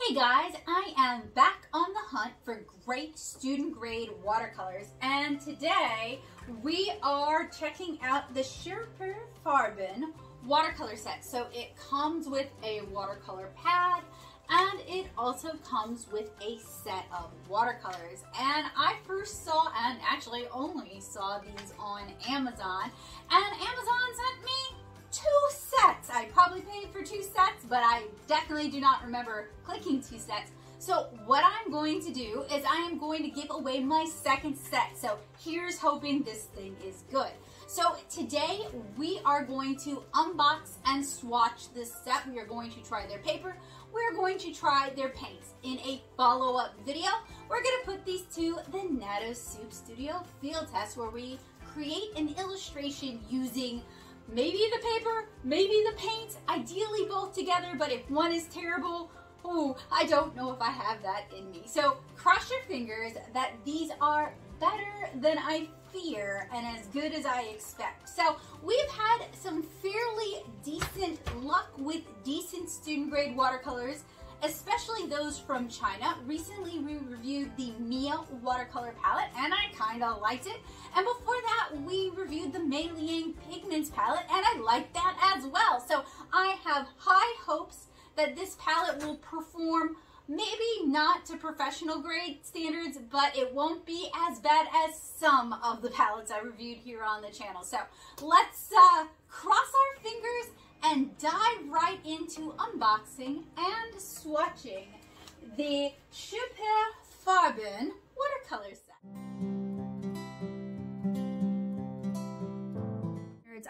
Hey guys, I am back on the hunt for great student grade watercolors, and today we are checking out the Schpirerr Farben watercolor set. So it comes with a watercolor pad and it also comes with a set of watercolors. And I first saw, and actually only saw, these on Amazon, and Amazon sent me 2 sets. I probably paid for 2 sets, but I definitely do not remember clicking 2 sets. So what I'm going to do is I am going to give away my second set. So here's hoping this thing is good. So today we are going to unbox and swatch this set. We are going to try their paper. We're going to try their paints. In a follow-up video, we're going to put these to the Natto Soup Studio field test, where we create an illustration using maybe the paper, maybe the paints, ideally both together, but if one is terrible, oh, I don't know if I have that in me. So cross your fingers that these are better than I fear and as good as I expect. So we've had some fairly decent luck with decent student grade watercolors, especially those from China. Recently we reviewed the Mia watercolor palette and I kind of liked it. And before that we reviewed the Mei Liang pigments palette and I liked that as well. So I have high hopes that this palette will perform, maybe not to professional grade standards, but it won't be as bad as some of the palettes I reviewed here on the channel. So let's cross our fingers and dive right into unboxing and swatching the Schpirerr Farben watercolor set.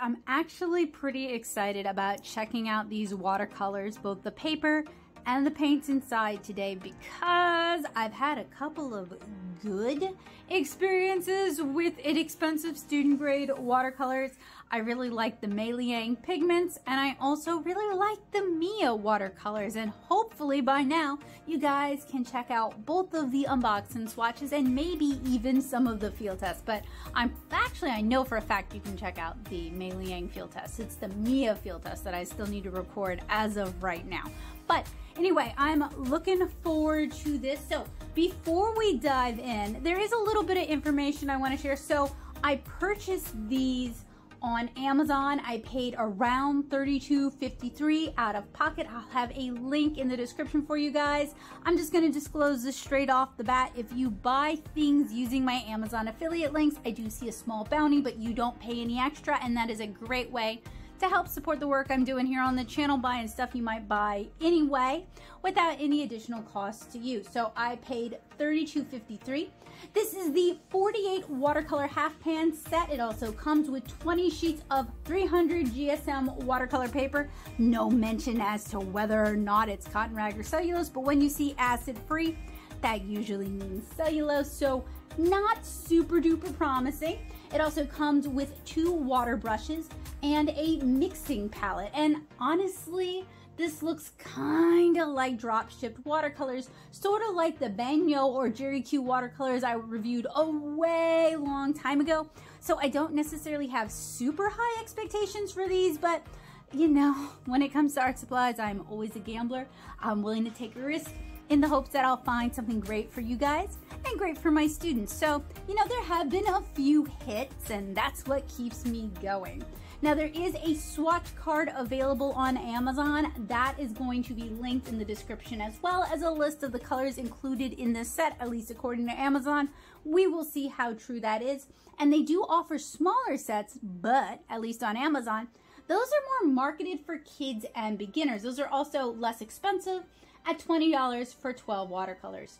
I'm actually pretty excited about checking out these watercolors, both the paper and the paints inside today, because I've had a couple of good experiences with inexpensive student grade watercolors. I really like the Mei Liang pigments and I also really like the Mia watercolors, and hopefully by now you guys can check out both of the unboxing swatches and maybe even some of the field tests. But I know for a fact you can check out the Mei Liang field test. It's the Mia field test that I still need to record as of right now. But anyway, I'm looking forward to this. So before we dive in, there is a little bit of information I want to share. So I purchased these on Amazon. I paid around $32.53 out of pocket. I'll have a link in the description for you guys. I'm just going to disclose this straight off the bat. If you buy things using my Amazon affiliate links, I do see a small bounty, but you don't pay any extra, and that is a great way to help support the work I'm doing here on the channel, buying stuff you might buy anyway without any additional cost to you. So I paid $32.53. This is the 48 watercolor Halfpans set. It also comes with 20 sheets of 300 GSM watercolor paper. No mention as to whether or not it's cotton rag or cellulose, but when you see acid free, that usually means cellulose, so not super duper promising. It also comes with 2 water brushes and a mixing palette, and honestly this looks kind of like drop shipped watercolors, sort of like the Banyo or JerryQ watercolors I reviewed a way long time ago. So I don't necessarily have super high expectations for these, but you know, when it comes to art supplies, I'm always a gambler. I'm willing to take a risk in the hopes that I'll find something great for you guys and great for my students. So, you know, there have been a few hits and that's what keeps me going. Now there is a swatch card available on Amazon that is going to be linked in the description, as well as a list of the colors included in this set, at least according to Amazon. We will see how true that is. And they do offer smaller sets, but at least on Amazon, those are more marketed for kids and beginners. Those are also less expensive at $20 for 12 watercolors.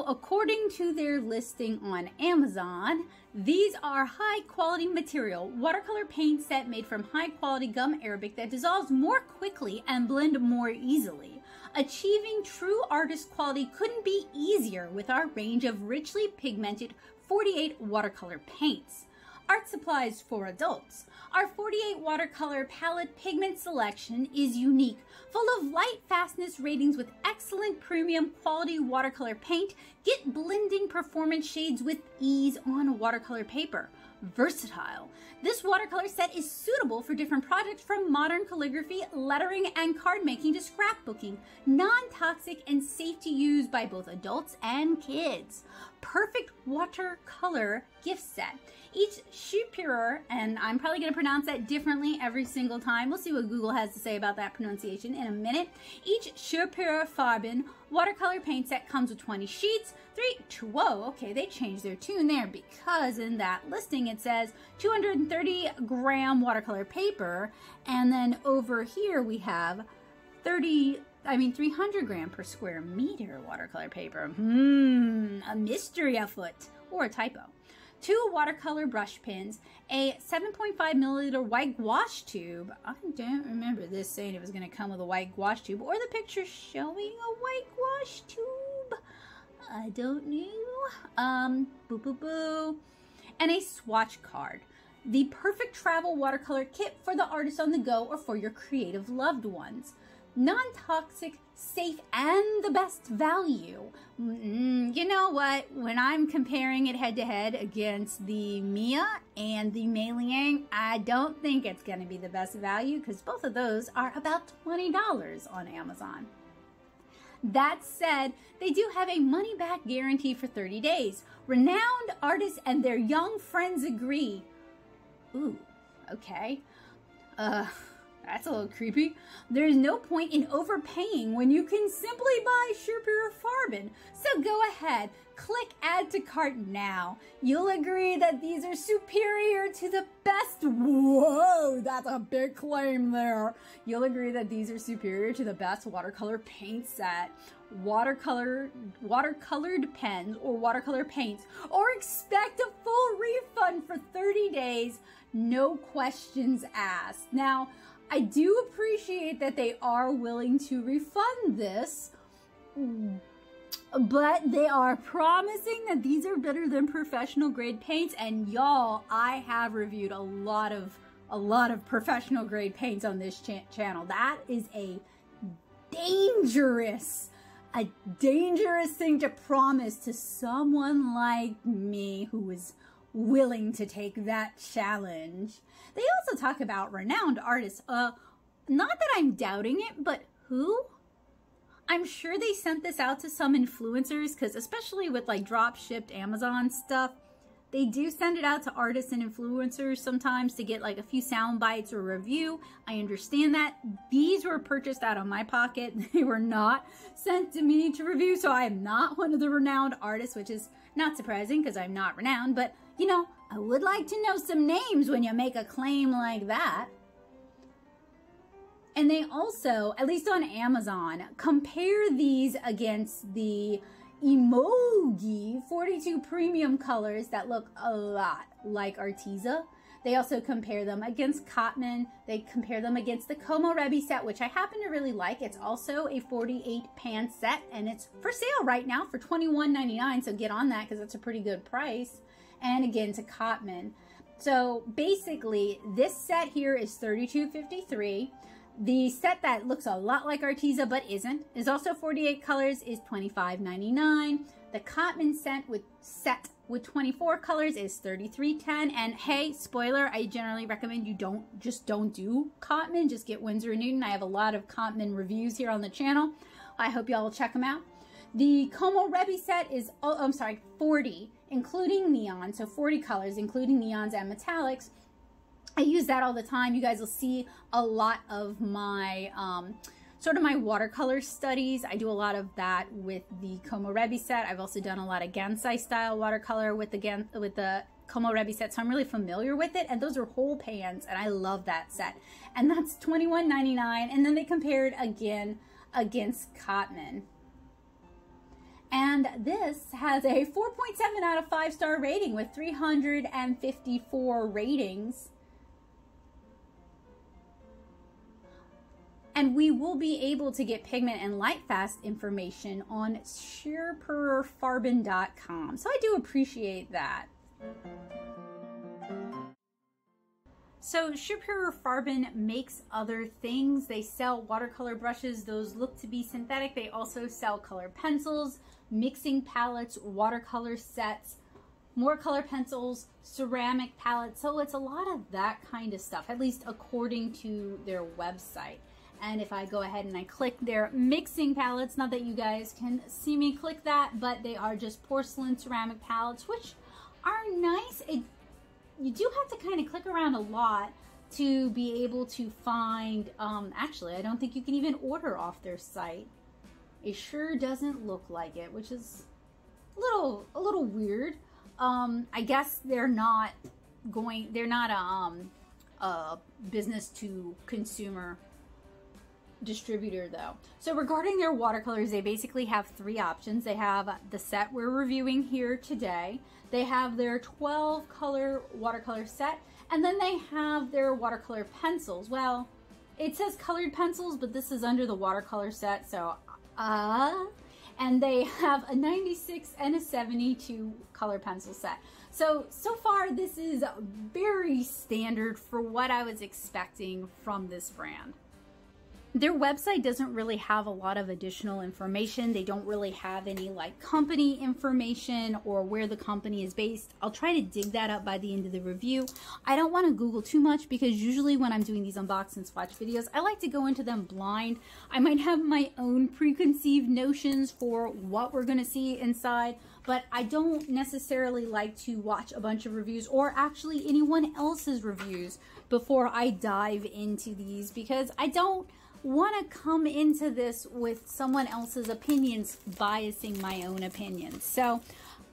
According to their listing on Amazon, these are high quality material watercolor paint set made from high quality gum arabic that dissolves more quickly and blend more easily. Achieving true artist quality couldn't be easier with our range of richly pigmented 48 watercolor paints. Art supplies for adults. Our 48 watercolor palette pigment selection is unique, full of light fastness ratings with excellent premium quality watercolor paint. Get blending performance shades with ease on watercolor paper. versatile. This watercolor set is suitable for different projects from modern calligraphy, lettering, and card making to scrapbooking. Non-toxic and safe to use by both adults and kids. Perfect watercolor gift set. Each Schpirerr, and I'm probably going to pronounce that differently every single time. We'll see what Google has to say about that pronunciation in a minute. Each Schpirerr Farben watercolor paint set comes with 20 sheets. Whoa, okay, they changed their tune there because in that listing it says 230 gram watercolor paper, and then over here we have 300 gram per square meter watercolor paper. A mystery afoot, or a typo. 2 watercolor brush pins, a 7.5 milliliter white gouache tube. I don't remember this saying it was going to come with a white gouache tube, or the picture showing a white gouache tube. I don't know. Boo boo boo. And a swatch card. The perfect travel watercolor kit for the artist on the go or for your creative loved ones. Non-toxic, safe, and the best value. You know what? When I'm comparing it head-to-head against the Mia and the Mei Liang, I don't think it's going to be the best value because both of those are about $20 on Amazon. That said, they do have a money-back guarantee for 30 days. Renowned artists and their young friends agree. Ooh, okay. That's a little creepy. There's no point in overpaying when you can simply buy Schpirerr Farben. So go ahead, click add to cart now. You'll agree that these are superior to the best. Whoa, that's a big claim there. You'll agree that these are superior to the best watercolor paint set, watercolored pens, or watercolor paints, or expect a full refund for 30 days. No questions asked. Now, I do appreciate that they are willing to refund this, but they are promising that these are better than professional grade paints. And y'all, I have reviewed a lot of professional grade paints on this channel. That is a dangerous thing to promise to someone like me who is willing to take that challenge. They also talk about renowned artists. Not that I'm doubting it, but who? I'm sure they sent this out to some influencers because especially with like drop shipped Amazon stuff, they do send it out to artists and influencers sometimes to get like a few sound bites or review. I understand that. These were purchased out of my pocket. They were not sent to me to review, so I am not one of the renowned artists, which is not surprising because I'm not renowned, but you know, I would like to know some names when you make a claim like that. And they also, at least on Amazon, compare these against the Emoji 42 premium colors that look a lot like Arteza. They also compare them against Cotman. They compare them against the Komorebi set, which I happen to really like. It's also a 48 pan set, and it's for sale right now for $21.99, so get on that because it's a pretty good price. And again to Cotman. So basically, this set here is $32.53. The set that looks a lot like Arteza but isn't is also 48 colors, is $25.99. The Cotman set with 24 colors is $33.10. And hey, spoiler, I generally recommend you don't do Cotman, just get Winsor and Newton. I have a lot of Cotman reviews here on the channel. I hope y'all will check them out. The Komorebi set is, 40, including neon, so 40 colors, including neons and metallics. I use that all the time. You guys will see a lot of my, sort of my watercolor studies. I do a lot of that with the Komorebi set. I've also done a lot of Gansai style watercolor with the Komorebi set, so I'm really familiar with it. And those are whole pans, and I love that set. And that's $21.99. And then they compared again against Cotman. And this has a 4.7 out of 5-star rating with 354 ratings. And we will be able to get pigment and light fast information on Schpirerfarben.com. So I do appreciate that. So Schpirerr Farben makes other things. They sell watercolor brushes. Those look to be synthetic. They also sell color pencils, mixing palettes, watercolor sets, more color pencils, ceramic palettes. So it's a lot of that kind of stuff, at least according to their website. And if I go ahead and I click their mixing palettes, not that you guys can see me click that, but they are just porcelain ceramic palettes, which are nice. You do have to kind of click around a lot to be able to find, actually, I don't think you can even order off their site. It sure doesn't look like it, which is a little weird. I guess they're not a business to consumer distributor though. So regarding their watercolors, they basically have three options. They have the set we're reviewing here today. They have their 12 color watercolor set, and then they have their watercolor pencils. Well, it says colored pencils, but this is under the watercolor set, so and they have a 96 and a 72 color pencil set. So far this is very standard for what I was expecting from this brand. Their website doesn't really have a lot of additional information. They don't really have any like company information or where the company is based. I'll try to dig that up by the end of the review. I don't want to Google too much because usually when I'm doing these unbox and swatch videos, I like to go into them blind. I might have my own preconceived notions for what we're going to see inside, but I don't necessarily like to watch a bunch of reviews or actually anyone else's reviews before I dive into these, because I don't want to come into this with someone else's opinions biasing my own opinions. So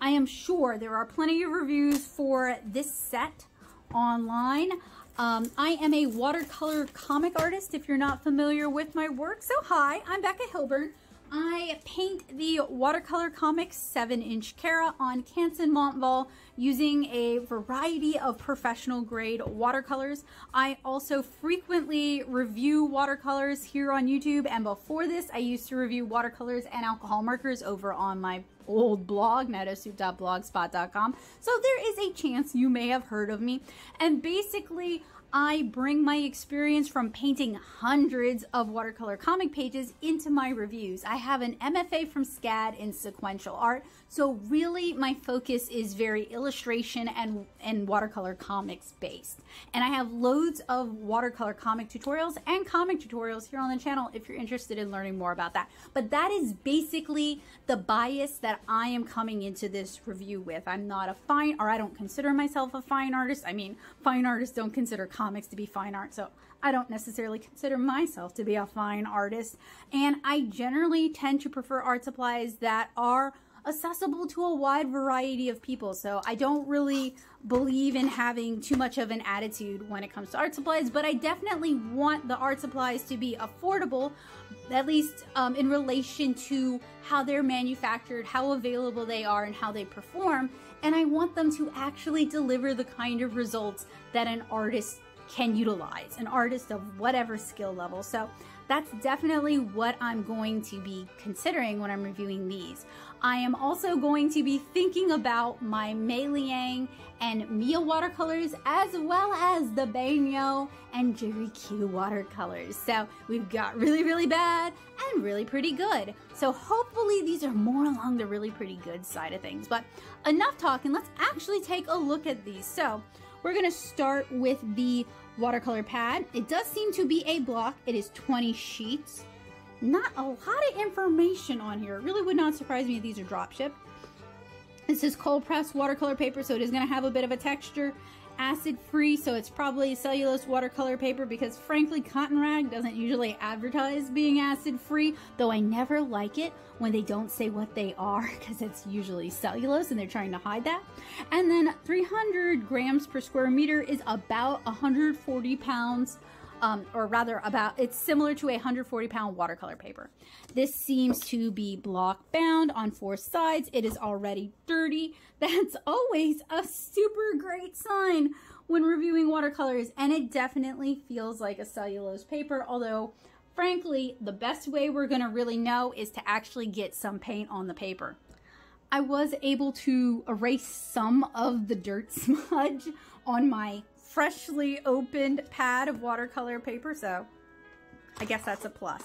I am sure there are plenty of reviews for this set online. I am a watercolor comic artist, if you're not familiar with my work. So hi, I'm Becca Hilburn. I paint the watercolor comics 7-inch Cara on Canson Montval using a variety of professional grade watercolors. I also frequently review watercolors here on YouTube, and before this I used to review watercolors and alcohol markers over on my old blog, meadowsoup.blogspot.com. So there is a chance you may have heard of me, and basically I bring my experience from painting hundreds of watercolor comic pages into my reviews. I have an MFA from SCAD in sequential art, so really my focus is very illustration and watercolor comics based. And I have loads of watercolor comic tutorials and comic tutorials here on the channel if you're interested in learning more about that. But that is basically the bias that I am coming into this review with. I'm not a fine, or I don't consider myself a fine artist. I mean, fine artists don't consider comics to be fine art, so I don't necessarily consider myself to be a fine artist. And I generally tend to prefer art supplies that are accessible to a wide variety of people. So I don't really believe in having too much of an attitude when it comes to art supplies, but I definitely want the art supplies to be affordable, at least in relation to how they're manufactured, how available they are, and how they perform. And I want them to actually deliver the kind of results that an artist can utilize, an artist of whatever skill level. So that's definitely what I'm going to be considering when I'm reviewing these. I am also going to be thinking about my Mei Liang and Mia watercolors, as well as the Banyo and JerryQ watercolors. So we've got really, really bad and really pretty good. So hopefully these are more along the really pretty good side of things. But enough talking, let's actually take a look at these. So we're gonna start with the watercolor pad. It does seem to be a block. It is 20 sheets. Not a lot of information on here. It really would not surprise me if these are drop shipped. This is cold pressed watercolor paper, so it is going to have a bit of a texture. Acid free, so it's probably cellulose watercolor paper, because frankly cotton rag doesn't usually advertise being acid free, though I never like it when they don't say what they are, because it's usually cellulose and they're trying to hide that. And then 300 grams per square meter is about 140 pounds. Or rather it's similar to a 140 pound watercolor paper. This seems to be block bound on 4 sides. It is already dirty. That's always a super great sign when reviewing watercolors, and it definitely feels like a cellulose paper, although frankly, the best way we're gonna really know is to actually get some paint on the paper. I was able to erase some of the dirt smudge on my freshly opened pad of watercolor paper, so I guess that's a plus.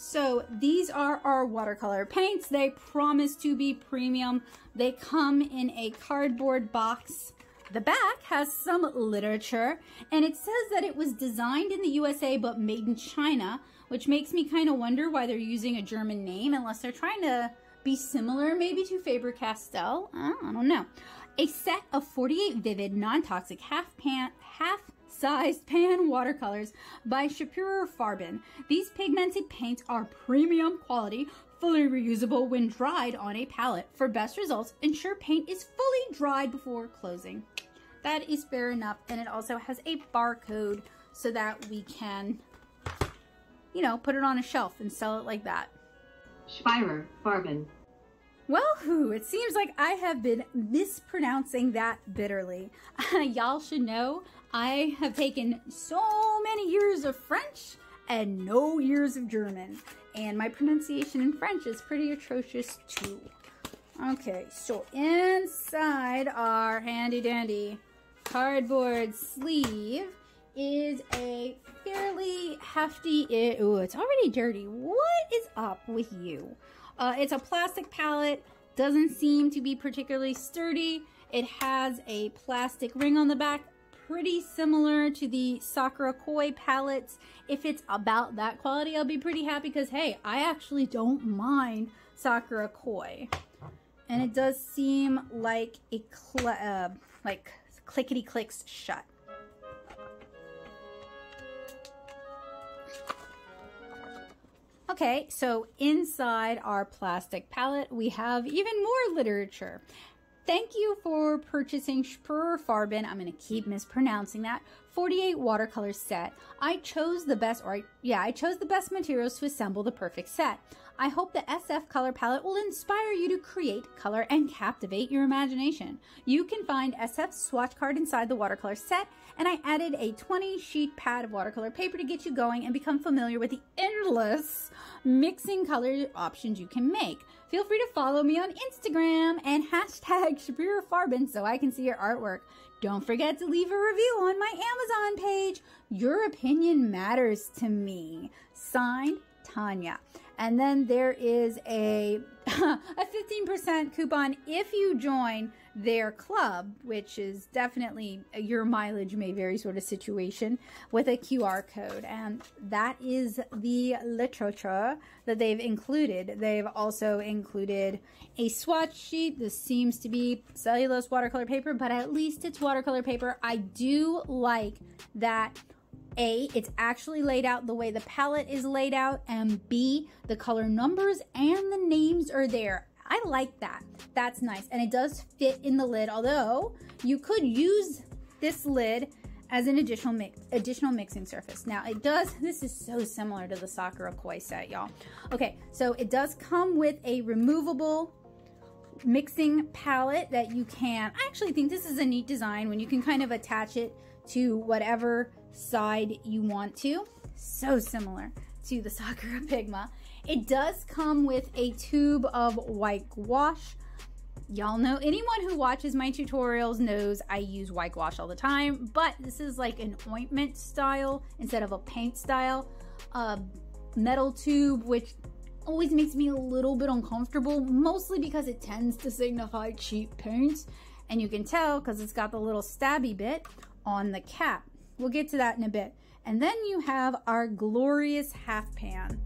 So these are our watercolor paints. They promise to be premium. They come in a cardboard box. The back has some literature, and it says that it was designed in the USA but made in China, which makes me kind of wonder why they're using a German name, unless they're trying to be similar maybe to Faber-Castell. I don't know. A set of 48 vivid, non-toxic half-sized pan watercolors by Schpirerr Farben. These pigmented paints are premium quality, fully reusable when dried on a palette. For best results, ensure paint is fully dried before closing. That is fair enough, and it also has a barcode so that we can, you know, put it on a shelf and sell it like that. Schpirerr Farben. Well, it seems like I have been mispronouncing that bitterly. Y'all should know I have taken so many years of French and no years of German. And my pronunciation in French is pretty atrocious too. Okay, so inside our handy dandy cardboard sleeve is a fairly hefty, ooh, it's already dirty. What is up with you? It's a plastic palette, doesn't seem to be particularly sturdy. It has a plastic ring on the back, pretty similar to the Sakura Koi palettes. If it's about that quality, I'll be pretty happy because, hey, I actually don't mind Sakura Koi. And it does seem like it clickety clicks shut. Okay, so inside our plastic palette, we have even more literature. Thank you for purchasing Schpirerr Farben. I'm going to keep mispronouncing that. 48 watercolor set. I chose the best materials to assemble the perfect set. I hope the SF color palette will inspire you to create, color, and captivate your imagination. You can find SF's swatch card inside the watercolor set, and I added a 20-sheet pad of watercolor paper to get you going and become familiar with the endless mixing color options you can make. Feel free to follow me on Instagram and hashtag Schpirerr Farben so I can see your artwork. Don't forget to leave a review on my Amazon page. Your opinion matters to me. Signed, Tanya. And then there is a 15% coupon if you join their club, which is definitely your mileage may vary sort of situation, with a QR code. And that is the literature that they've included. They've also included a swatch sheet. This seems to be cellulose watercolor paper, but at least it's watercolor paper. I do like that A, it's actually laid out the way the palette is laid out, and B, the color numbers and the names are there. I like that. That's nice. And it does fit in the lid, although you could use this lid as an additional mixing surface. Now it does, this is so similar to the Sakura Koi set, y'all. Okay, so it does come with a removable mixing palette that you can, I actually think this is a neat design when you can kind of attach it to whatever side you want to. So similar to the Sakura Pigma. It does come with a tube of white gouache. Y'all know, anyone who watches my tutorials knows I use white gouache all the time, but this is like an ointment style instead of a paint style metal tube, which always makes me a little bit uncomfortable, mostly because it tends to signify cheap paints, and you can tell because it's got the little stabby bit on the cap. We'll get to that in a bit. And then you have our glorious Halfpans.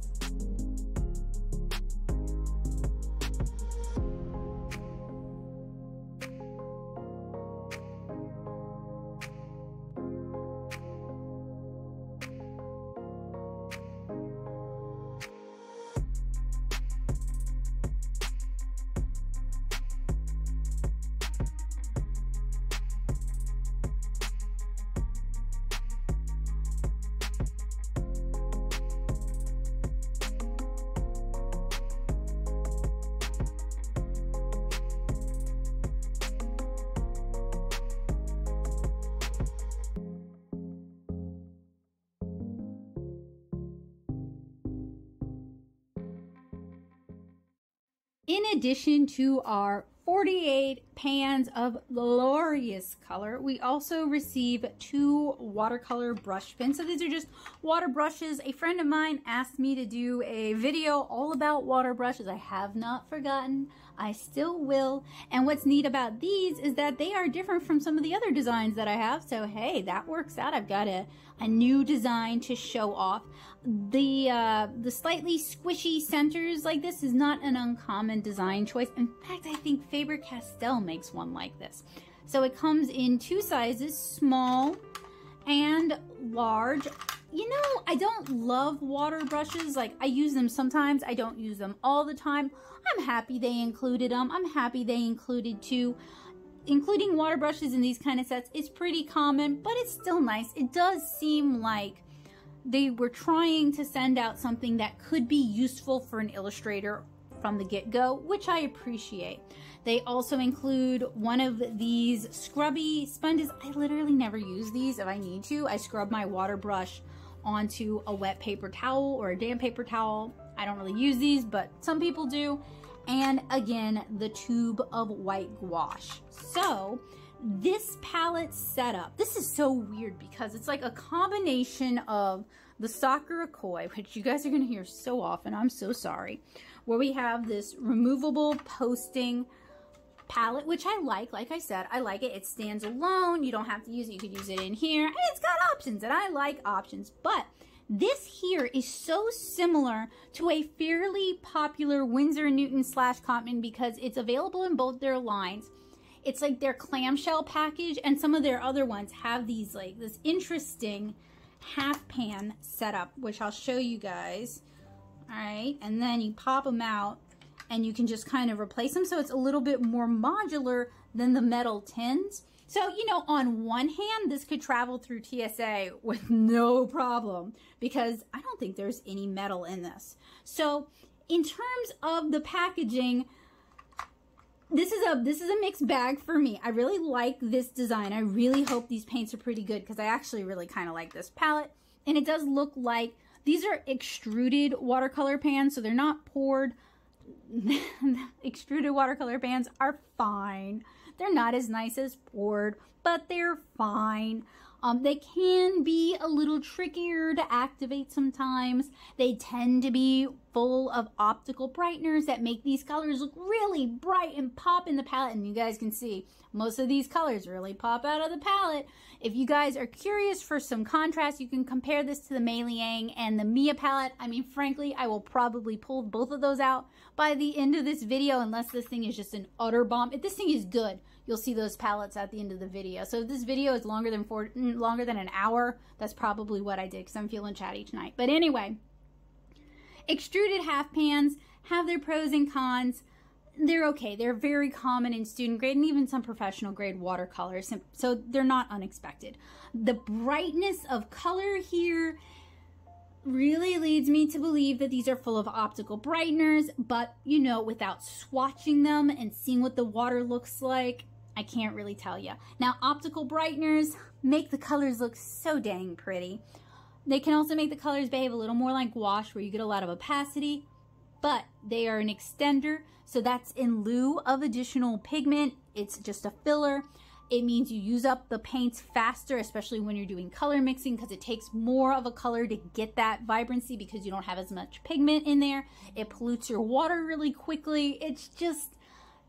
In addition to our 48 pans of glorious color. We also receive 2 watercolor brush pens. So these are just water brushes. A friend of mine asked me to do a video all about water brushes. I have not forgotten. I still will. And what's neat about these is that they are different from some of the other designs that I have. So hey, that works out. I've got a new design to show off. The slightly squishy centers like this is not an uncommon design choice. In fact, I think Faber-Castell makes one like this. So it comes in 2 sizes, small and large. You know, I don't love water brushes. Like, I use them sometimes. I don't use them all the time. I'm happy they included them. I'm happy they included 2. Including water brushes in these kind of sets is pretty common, but it's still nice. It does seem like they were trying to send out something that could be useful for an illustrator from the get-go, which I appreciate. They also include one of these scrubby sponges. I literally never use these. If I need to, I scrub my water brush onto a wet paper towel or a damp paper towel. I don't really use these, but some people do. And again, the tube of white gouache. So this palette setup, this is so weird because it's like a combination of the Sakura Koi, which you guys are going to hear so often, I'm so sorry, where we have this removable posting palette, which I like I said, I like it. It stands alone. You don't have to use it. You could use it in here, and it's got options, and I like options. But this here is so similar to a fairly popular Winsor and Newton / Cotman because it's available in both their lines. It's like their clamshell package, and some of their other ones have these like this interesting half pan setup, which I'll show you guys. All right, and then you pop them out and you can just kind of replace them. So it's a little bit more modular than the metal tins. So, you know, on one hand, this could travel through TSA with no problem because I don't think there's any metal in this. So in terms of the packaging, this is a mixed bag for me. I really like this design. I really hope these paints are pretty good because I actually really kind of like this palette. And it does look like these are extruded watercolor pans, so they're not poured. Extruded watercolor pans are fine. They're not as nice as poured, but they're fine. They can be a little trickier to activate sometimes. They tend to be full of optical brighteners that make these colors look really bright and pop in the palette. And you guys can see most of these colors really pop out of the palette. If you guys are curious for some contrast, you can compare this to the Mei Liang and the Mia palette. I mean, frankly, I will probably pull both of those out by the end of this video unless this thing is just an utter bomb. If this thing is good, you'll see those palettes at the end of the video. So if this video is longer than an hour, that's probably what I did because I'm feeling chatty tonight. But anyway, extruded half pans have their pros and cons. They're okay. They're very common in student grade and even some professional grade watercolors. So they're not unexpected. The brightness of color here really leads me to believe that these are full of optical brighteners, but you know, without swatching them and seeing what the water looks like, I can't really tell you. Now, optical brighteners make the colors look so dang pretty. They can also make the colors behave a little more like gouache, where you get a lot of opacity, but they are an extender, so that's in lieu of additional pigment. It's just a filler. It means you use up the paints faster, especially when you're doing color mixing, because it takes more of a color to get that vibrancy because you don't have as much pigment in there. It pollutes your water really quickly. It's just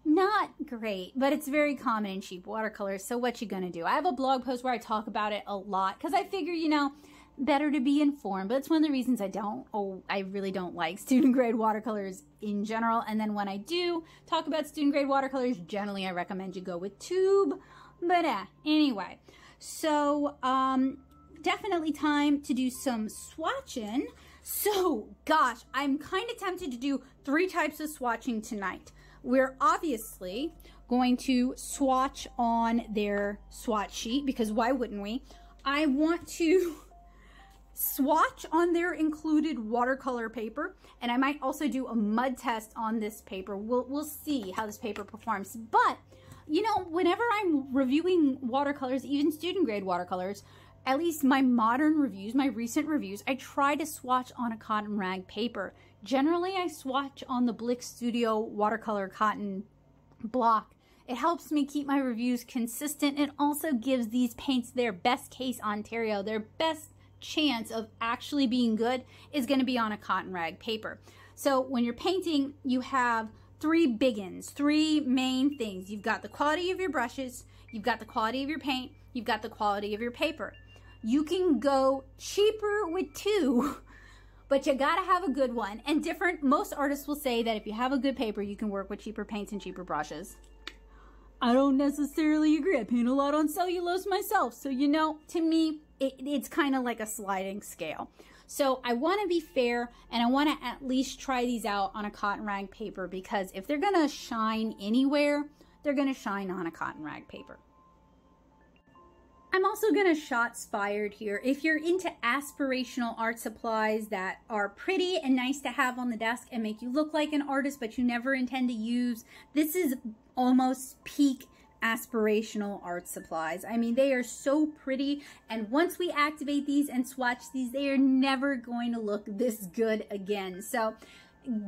not great, but it's very common in cheap watercolors. So what you gonna do? I have a blog post where I talk about it a lot because I figure, you know, better to be informed, but it's one of the reasons I really don't like student grade watercolors in general. And then when I do talk about student grade watercolors, generally I recommend you go with tube. But anyway, so definitely time to do some swatching. So gosh, I'm kind of tempted to do 3 types of swatching tonight. We're obviously going to swatch on their swatch sheet because why wouldn't we? I want to swatch on their included watercolor paper, and I might also do a mud test on this paper. We'll see how this paper performs. But you know, whenever I'm reviewing watercolors, even student grade watercolors, at least my modern reviews, my recent reviews, I try to swatch on a cotton rag paper. Generally, I swatch on the Blick Studio watercolor cotton block It helps me keep my reviews consistent. It also gives these paints their best case Ontario. Their best chance of actually being good is going to be on a cotton rag paper. So when you're painting, you have three big ends, three main things. You've got the quality of your brushes, you've got the quality of your paint, you've got the quality of your paper. You can go cheaper with two, but you gotta have a good one. And most artists will say that if you have a good paper, you can work with cheaper paints and cheaper brushes. I don't necessarily agree. I paint a lot on cellulose myself. So, you know, to me, it's kind of like a sliding scale. So I want to be fair, and I want to at least try these out on a cotton rag paper, because if they're going to shine anywhere, they're going to shine on a cotton rag paper. I'm also going to shots fired here. If you're into aspirational art supplies that are pretty and nice to have on the desk and make you look like an artist, but you never intend to use, this is almost peak aspirational art supplies. I mean, they are so pretty, and once we activate these and swatch these, they are never going to look this good again. So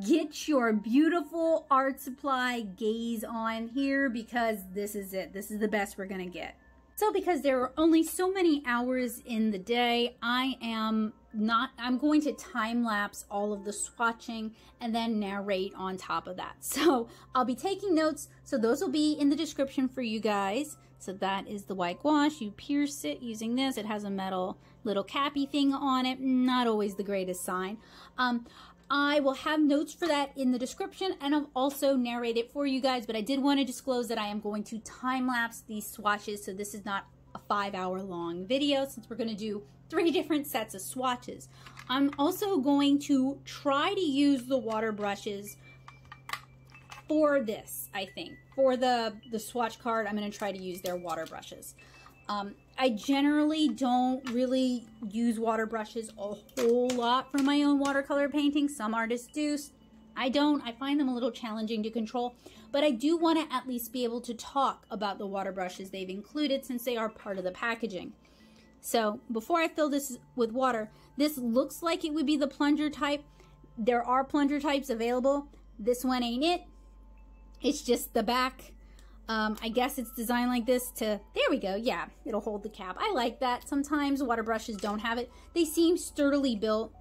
get your beautiful art supply gaze on here, because this is it. This is the best we're going to get. So because there are only so many hours in the day, I'm going to time lapse all of the swatching and then narrate on top of that. So I'll be taking notes, so those will be in the description for you guys. So that is the white gouache. You pierce it using this. It has a metal little cappy thing on it. Not always the greatest sign. I will have notes for that in the description, and I'll also narrate it for you guys, but I did want to disclose that I am going to time-lapse these swatches, so this is not a 5-hour long video, since we're going to do 3 different sets of swatches. I'm also going to try to use the water brushes for this, I think. For the Swatch Card, I'm going to try to use their water brushes. I generally don't really use water brushes a whole lot for my own watercolor painting. Some artists do. I don't. I find them a little challenging to control, but I do want to at least be able to talk about the water brushes they've included, since they are part of the packaging. So before I fill this with water, this looks like it would be the plunger type. There are plunger types available. This one ain't it. It's just the back. I guess it's designed like this to, there we go, yeah, it'll hold the cap. I like that. Sometimes water brushes don't have it. They seem sturdily built.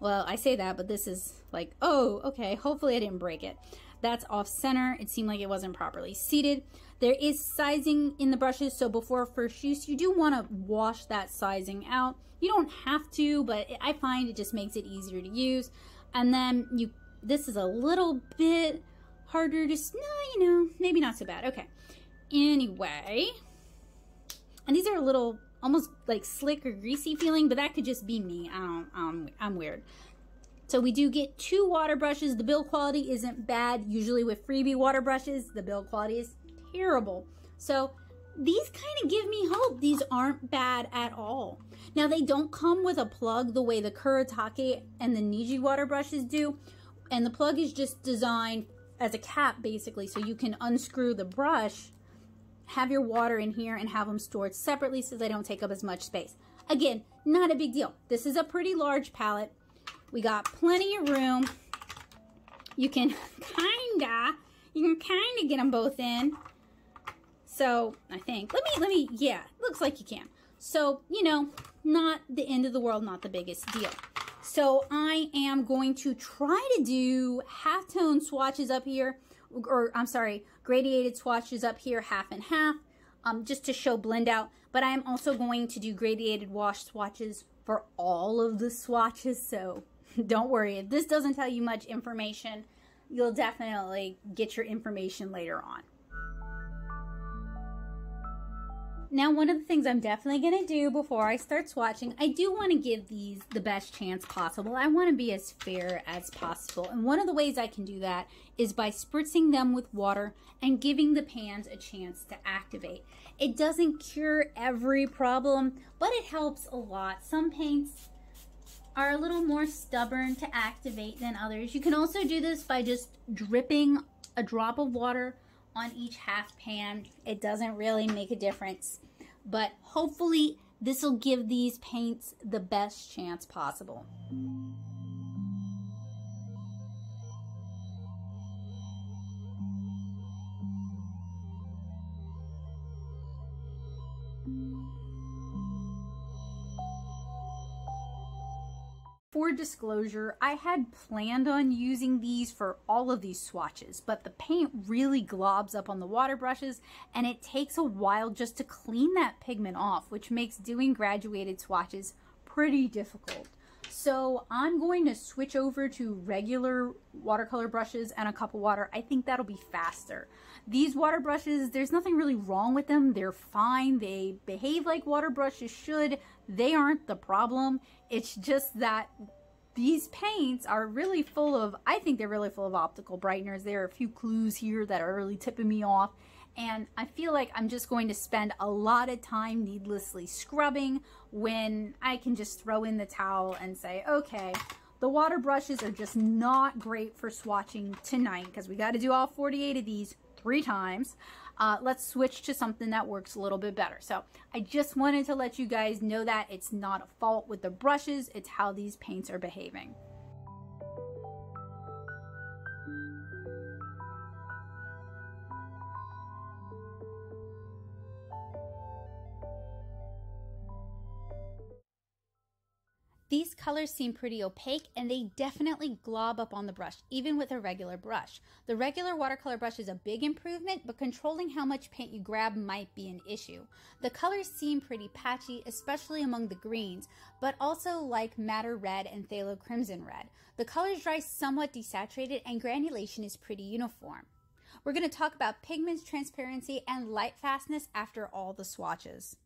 Well, I say that, but this is like, oh, okay, hopefully I didn't break it. That's off center. It seemed like it wasn't properly seated. There is sizing in the brushes, so before first use, you do want to wash that sizing out. You don't have to, but I find it just makes it easier to use. And then this is a little bit harder to, no, you know, maybe not so bad. Okay. Anyway, and these are a little almost like slick or greasy feeling, but that could just be me. I'm weird. So we do get 2 water brushes. The build quality isn't bad. Usually with freebie water brushes, the build quality is terrible. So these kind of give me hope. These aren't bad at all. Now, they don't come with a plug the way the Kuretake and the Niji water brushes do. And the plug is just designed as a cap, basically, so you can unscrew the brush, have your water in here, and have them stored separately so they don't take up as much space. Again, not a big deal. This is a pretty large palette. We got plenty of room. You can kinda get them both in. So I think, let me, yeah, looks like you can. So, you know, not the end of the world, not the biggest deal. So I am going to try to do halftone swatches up here, or I'm sorry, gradiated swatches up here, half and half, just to show blend out. But I am also going to do gradiated wash swatches for all of the swatches, so don't worry. If this doesn't tell you much information, you'll definitely get your information later on. Now, one of the things I'm definitely going to do before I start swatching, I do want to give these the best chance possible. I want to be as fair as possible. And one of the ways I can do that is by spritzing them with water and giving the pans a chance to activate. It doesn't cure every problem, but it helps a lot. Some paints are a little more stubborn to activate than others. You can also do this by just dripping a drop of water on each half pan. It doesn't really make a difference, but hopefully this will give these paints the best chance possible. For disclosure, I had planned on using these for all of these swatches, but the paint really globs up on the water brushes and it takes a while just to clean that pigment off, which makes doing graduated swatches pretty difficult. So I'm going to switch over to regular watercolor brushes and a cup of water. I think that'll be faster. These water brushes, there's nothing really wrong with them. They're fine. They behave like water brushes should. They aren't the problem. It's just that these paints are really full of, I think they're really full of optical brighteners. There are a few clues here that are really tipping me off. And I feel like I'm just going to spend a lot of time needlessly scrubbing when I can just throw in the towel and say, okay, the water brushes are just not great for swatching tonight because we got to do all 48 of these 3 times. Let's switch to something that works a little bit better. So I just wanted to let you guys know that it's not a fault with the brushes, it's how these paints are behaving. These colors seem pretty opaque and they definitely glob up on the brush, even with a regular brush. The regular watercolor brush is a big improvement, but controlling how much paint you grab might be an issue. The colors seem pretty patchy, especially among the greens, but also like madder red and phthalo crimson red. The colors dry somewhat desaturated and granulation is pretty uniform. We're going to talk about pigments, transparency, and light fastness after all the swatches.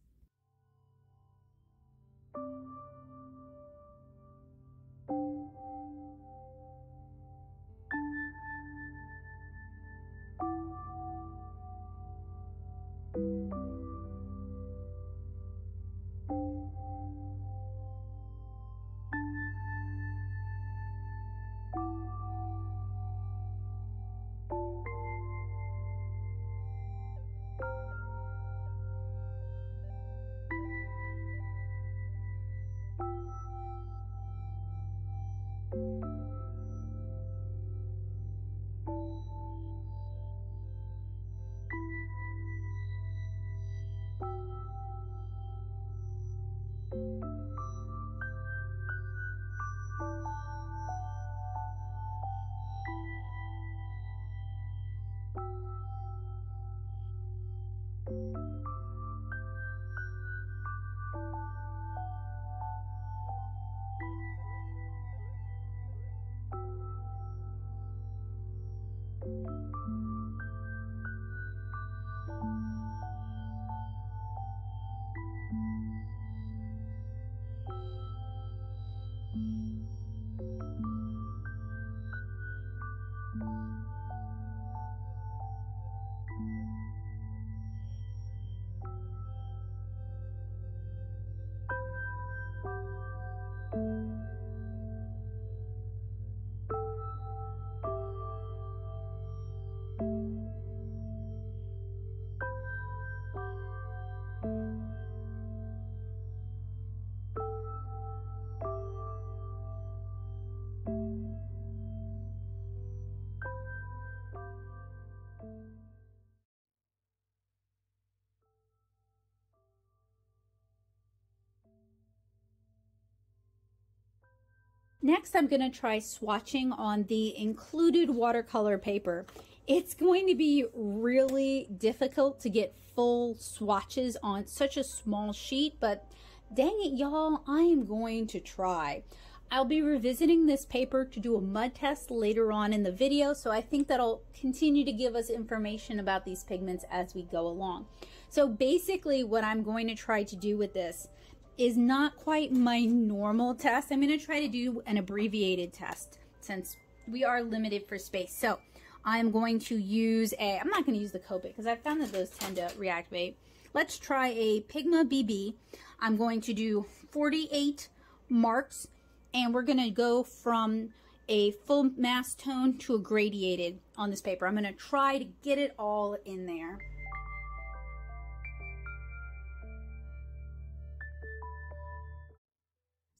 Next, I'm going to try swatching on the included watercolor paper. It's going to be really difficult to get full swatches on such a small sheet, but dang it, y'all, I am going to try. I'll be revisiting this paper to do a mud test later on in the video, so I think that'll continue to give us information about these pigments as we go along. So basically what I'm going to try to do with this is not quite my normal test. I'm going to try to do an abbreviated test since we are limited for space. So I'm going to use I'm not going to use the Copic because I found that those tend to reactivate. Let's try a Pigma BB. I'm going to do 48 marks and we're going to go from a full mass tone to a gradiated on this paper. I'm going to try to get it all in there.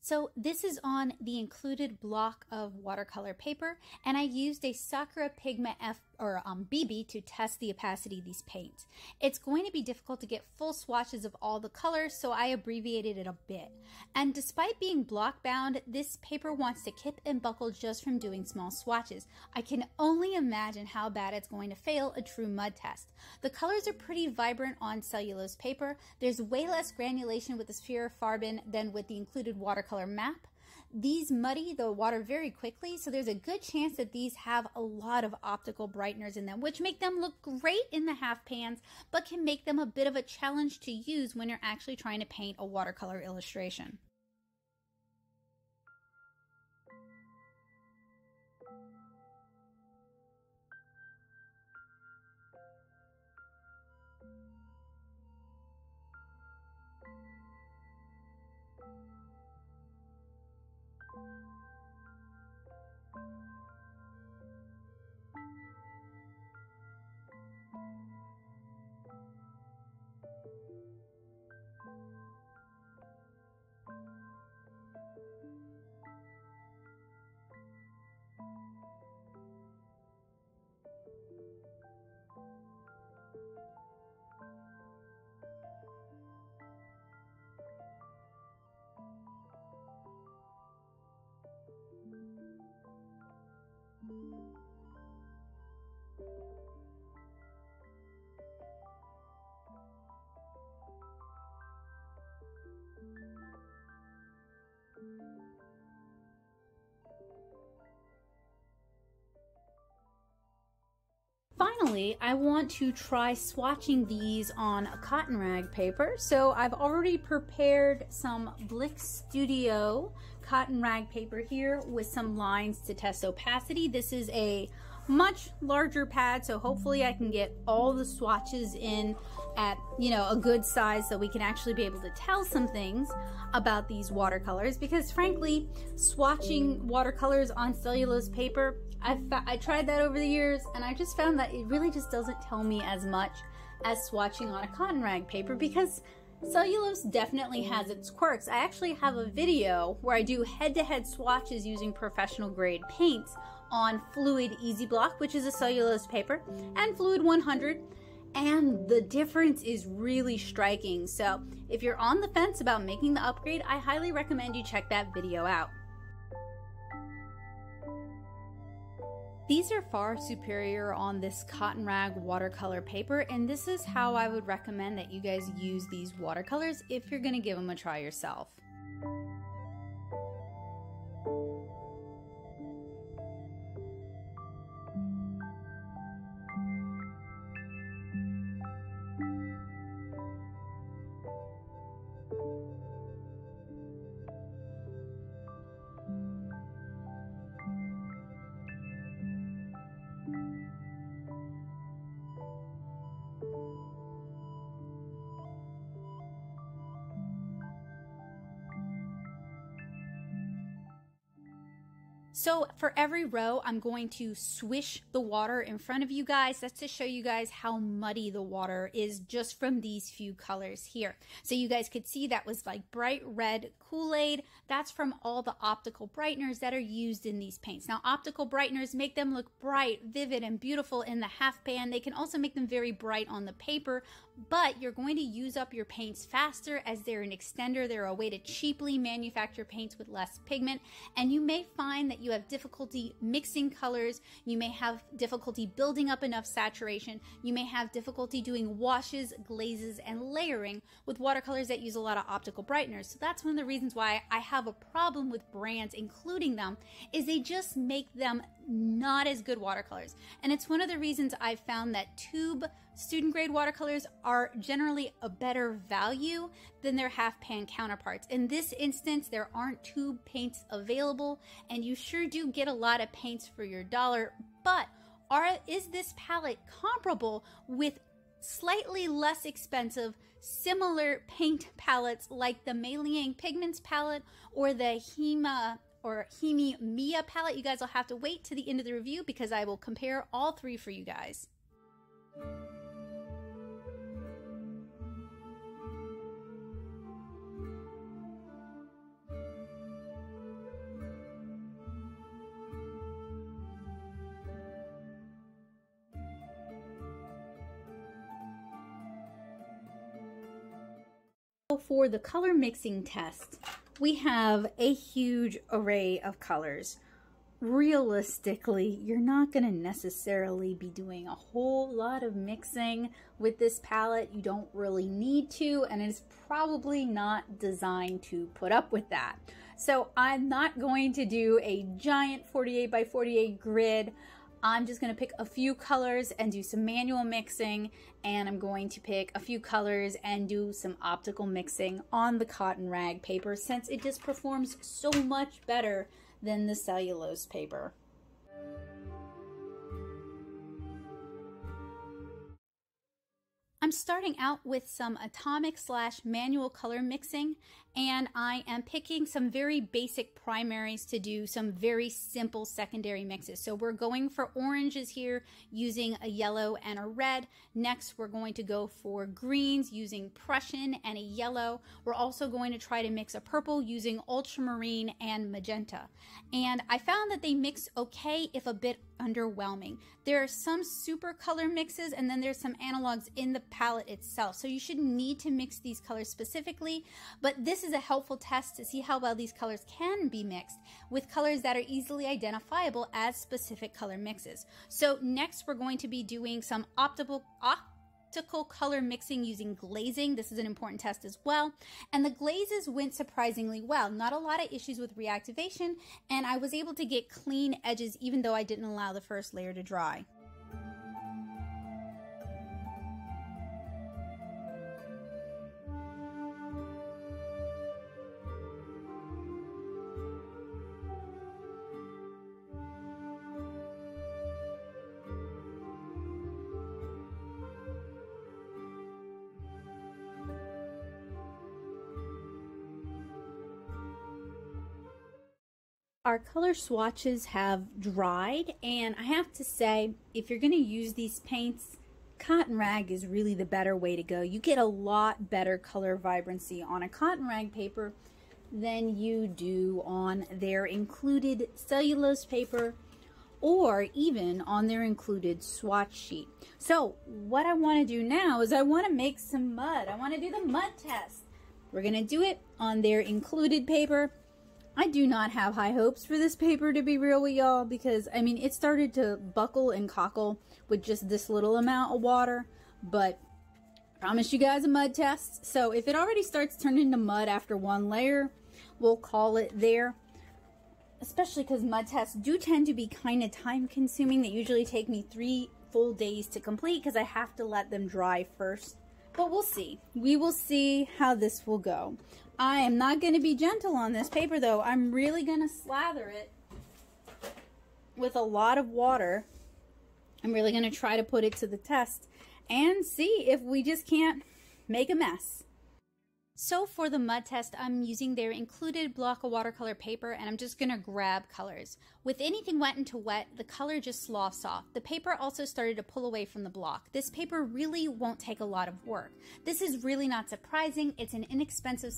So this is on the included block of watercolor paper, and I used a Sakura Pigment BB to test the opacity of these paints. It's going to be difficult to get full swatches of all the colors, so I abbreviated it a bit. And despite being block bound, this paper wants to kip and buckle just from doing small swatches. I can only imagine how bad it's going to fail a true mud test. The colors are pretty vibrant on cellulose paper. There's way less granulation with the Schpirerr Farben than with the included watercolor map. These muddy the water very quickly, so there's a good chance that these have a lot of optical brighteners in them, which make them look great in the Halfpans, but can make them a bit of a challenge to use when you're actually trying to paint a watercolor illustration. Finally, I want to try swatching these on a cotton rag paper. So I've already prepared some Blick Studio cotton rag paper here with some lines to test opacity. This is a much larger pad, so hopefully I can get all the swatches in at, you know, a good size so we can actually be able to tell some things about these watercolors, because frankly, swatching watercolors on cellulose paper, I tried that over the years and I just found that it really just doesn't tell me as much as swatching on a cotton rag paper, because cellulose definitely has its quirks. I actually have a video where I do head-to-head swatches using professional grade paints on Fluid Easy Block, which is a cellulose paper, and Fluid 100, and the difference is really striking. So if you're on the fence about making the upgrade, I highly recommend you check that video out. These are far superior on this cotton rag watercolor paper, and this is how I would recommend that you guys use these watercolors if you're going to give them a try yourself. So for every row, I'm going to swish the water in front of you guys. That's to show you guys how muddy the water is just from these few colors here. So you guys could see that was like bright red Kool-Aid. That's from all the optical brighteners that are used in these paints. Now, optical brighteners make them look bright, vivid, and beautiful in the Halfpan. They can also make them very bright on the paper, but you're going to use up your paints faster as they're an extender. They're a way to cheaply manufacture paints with less pigment, and you may find that you have difficulty mixing colors. You may have difficulty building up enough saturation. You may have difficulty doing washes, glazes, and layering with watercolors that use a lot of optical brighteners. So that's one of the reasons why I have a problem with brands including them, is they just make them not as good watercolors. And it's one of the reasons I've found that tube student grade watercolors are generally a better value than their Halfpan counterparts. In this instance, there aren't tube paints available, and you sure do get a lot of paints for your dollar, but is this palette comparable with slightly less expensive similar paint palettes like the Mei Liang Pigments palette or the Himi Mia palette? You guys will have to wait to the end of the review because I will compare all three for you guys. For the color mixing test, we have a huge array of colors. Realistically, you're not going to necessarily be doing a whole lot of mixing with this palette. You don't really need to, and it's probably not designed to put up with that. So I'm not going to do a giant 48 by 48 grid. I'm just going to pick a few colors and do some manual mixing, and I'm going to pick a few colors and do some optical mixing on the cotton rag paper, since it just performs so much better than the cellulose paper. I'm starting out with some atomic / manual color mixing, and I am picking some very basic primaries to do some very simple secondary mixes. So we're going for oranges here using a yellow and a red. Next, we're going to go for greens using Prussian and a yellow. We're also going to try to mix a purple using ultramarine and magenta. And I found that they mix okay, if a bit underwhelming. There are some super color mixes, and then there's some analogs in the palette itself. So you shouldn't need to mix these colors specifically, but this is a helpful test to see how well these colors can be mixed with colors that are easily identifiable as specific color mixes. So next we're going to be doing some optical color mixing using glazing. This is an important test as well. And the glazes went surprisingly well. Not a lot of issues with reactivation, and I was able to get clean edges even though I didn't allow the first layer to dry. Our color swatches have dried, and I have to say, if you're going to use these paints, cotton rag is really the better way to go. You get a lot better color vibrancy on a cotton rag paper than you do on their included cellulose paper or even on their included swatch sheet. So what I want to do now is I want to make some mud. I want to do the mud test. We're going to do it on their included paper. I do not have high hopes for this paper, to be real with y'all, because I mean it started to buckle and cockle with just this little amount of water, but I promise you guys a mud test. So if it already starts turning to mud after one layer, we'll call it there. Especially because mud tests do tend to be kind of time consuming. They usually take me 3 full days to complete because I have to let them dry first. But we'll see. We will see how this will go. I am not going to be gentle on this paper though. I'm really going to slather it with a lot of water. I'm really going to try to put it to the test and see if we just can't make a mess. So for the mud test, I'm using their included block of watercolor paper, and I'm just going to grab colors. With anything wet into wet, the color just sloughs off. The paper also started to pull away from the block. This paper really won't take a lot of work. This is really not surprising. It's an inexpensive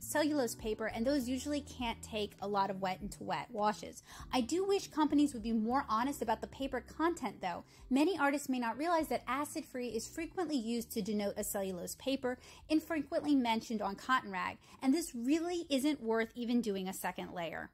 cellulose paper, and those usually can't take a lot of wet into wet washes. I do wish companies would be more honest about the paper content though. Many artists may not realize that acid-free is frequently used to denote a cellulose paper, infrequently mentioned on cotton rag, and this really isn't worth even doing a second layer.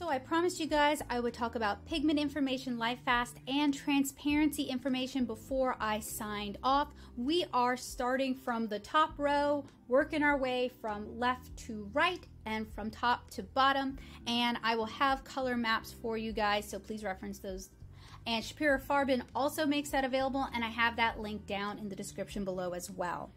So I promised you guys I would talk about pigment information, life fast, and transparency information before I signed off. We are starting from the top row, working our way from left to right and from top to bottom, and I will have color maps for you guys, so please reference those. And Schpirerr Farben also makes that available, and I have that link down in the description below as well.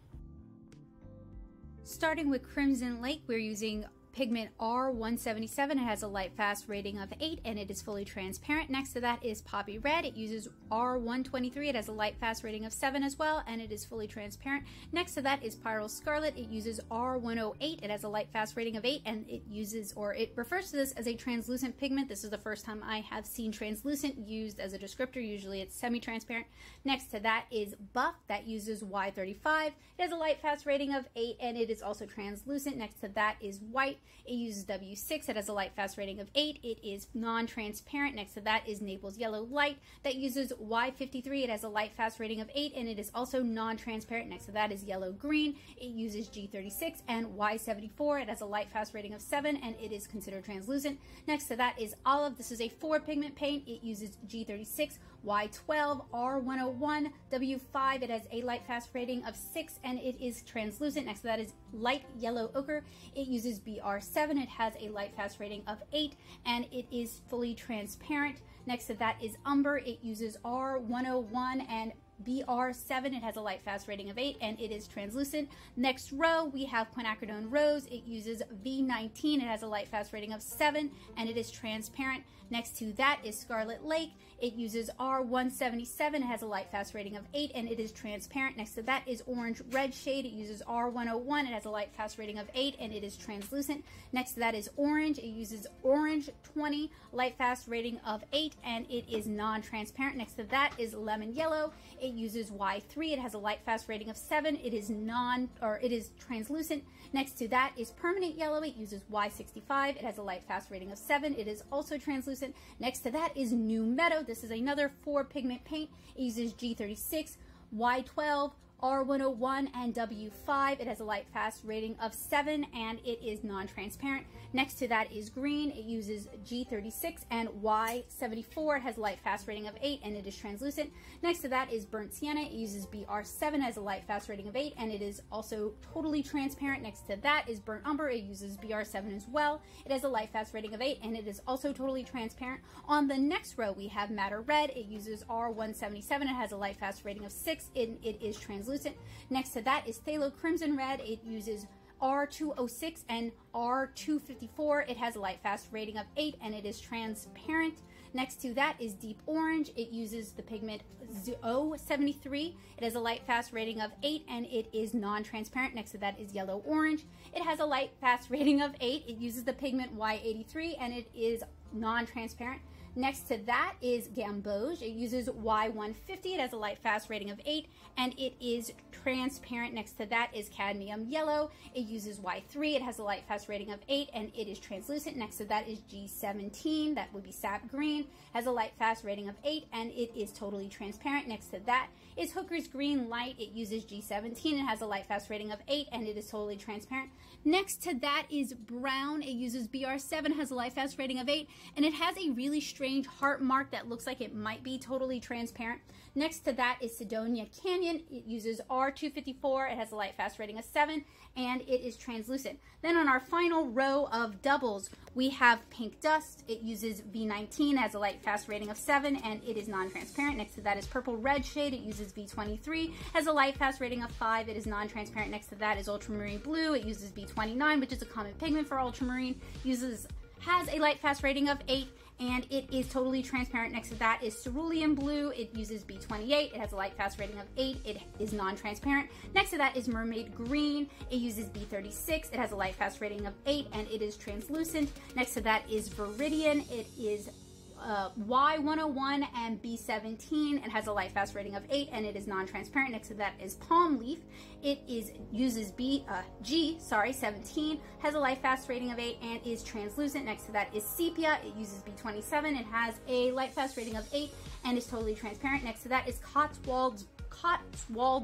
Starting with Crimson Lake, we're using pigment R177. It has a light fast rating of 8 and it is fully transparent. Next to that is Poppy Red. It uses R123. It has a light fast rating of 7 as well and it is fully transparent. Next to that is Pyrrole Scarlet. It uses R108. It has a light fast rating of 8 and it uses, or it refers to this as a translucent pigment. This is the first time I have seen translucent used as a descriptor. Usually it's semi-transparent. Next to that is Buff. That uses Y35. It has a light fast rating of 8 and it is also translucent. Next to that is White. It uses W6. It has a light fast rating of 8. It is non-transparent. Next to that is Naples Yellow Light. That uses Y53. It has a light fast rating of 8 and it is also non-transparent. Next to that is Yellow Green. It uses G36 and Y74. It has a light fast rating of 7 and it is considered translucent. Next to that is Olive. This is a 4-pigment paint. It uses G36, Y12, R101, W5. It has a light fast rating of 6 and it is translucent. Next to that is Light Yellow Ochre. It uses BR7. It has a light fast rating of 8 and it is fully transparent. Next to that is Umber. It uses R101 and BR7. It has a light fast rating of 8 and it is translucent. Next row we have Quinacridone Rose. It uses V19. It has a light fast rating of 7 and it is transparent. Next to that is Scarlet Lake. It uses R177. It has a light fast rating of 8 and it is transparent. Next to that is Orange Red Shade. It uses R101. It has a light fast rating of 8 and it is translucent. Next to that is Orange. It uses Orange 20, light fast rating of 8 and it is non-transparent. Next to that is Lemon Yellow. It uses Y3. It has a light fast rating of 7. It is translucent. Next to that is Permanent Yellow. It uses Y65. It has a light fast rating of 7. It is also translucent. Next to that is New Meadow. This is another 4-pigment paint. It uses G36, Y12, R101 and W5. It has a light fast rating of 7 and it is non-transparent. Next to that is Green. It uses G36 and Y74. It has a light fast rating of 8 and it is translucent. Next to that is Burnt Sienna. It uses BR7, has a light fast rating of 8 and it is also totally transparent. Next to that is Burnt Umber. It uses BR7 as well. It has a light fast rating of 8 and it is also totally transparent. On the next row we have Madder Red. It uses R177. It has a light fast rating of 6 and it is translucent. Next to that is Pthalo Crimson Red. It uses R206 and R254. It has a light fast rating of 8 and it is transparent. Next to that is Deep Orange. It uses the pigment O73. It has a light fast rating of 8 and it is non-transparent. Next to that is Yellow Orange. It has a light fast rating of 8. It uses the pigment Y83 and it is non-transparent. Next to that is Gamboge. It uses Y150. It has a light fast rating of 8 and it is transparent. Next to that is Cadmium Yellow. It uses Y3. It has a light fast rating of 8 and it is translucent. Next to that is G17. That would be Sap Green. Has a light fast rating of 8 and it is totally transparent. Next to that is Hooker's Green Light. It uses G17. It has a light fast rating of 8 and it is totally transparent. Next to that is Brown. It uses BR7, has a light fast rating of 8 and it has a really strange heart mark that looks like it might be totally transparent. Next to that is Sidonia Canyon. It uses R254. It has a light fast rating of 7 and it is translucent. Then on our final row of doubles, we have Pink Dust. It uses V19, has a light fast rating of 7 and it is non-transparent. Next to that is Purple Red Shade. It uses V23, has a light fast rating of 5. It is non-transparent. Next to that is Ultramarine Blue. It uses B29, which is a common pigment for ultramarine. Has a light fast rating of 8 and it is totally transparent. Next to that is Cerulean Blue. It uses B28. It has a light fast rating of 8. It is non-transparent. Next to that is Mermaid Green. It uses B36. It has a light fast rating of 8 and it is translucent. Next to that is Viridian. It is Y101 and B17. It has a light fast rating of 8 and it is non-transparent. Next to that is Palm Leaf. It uses G17, has a light fast rating of 8 and is translucent. Next to that is Sepia. It uses B27. It has a light fast rating of 8 and is totally transparent. Next to that is Cotswolds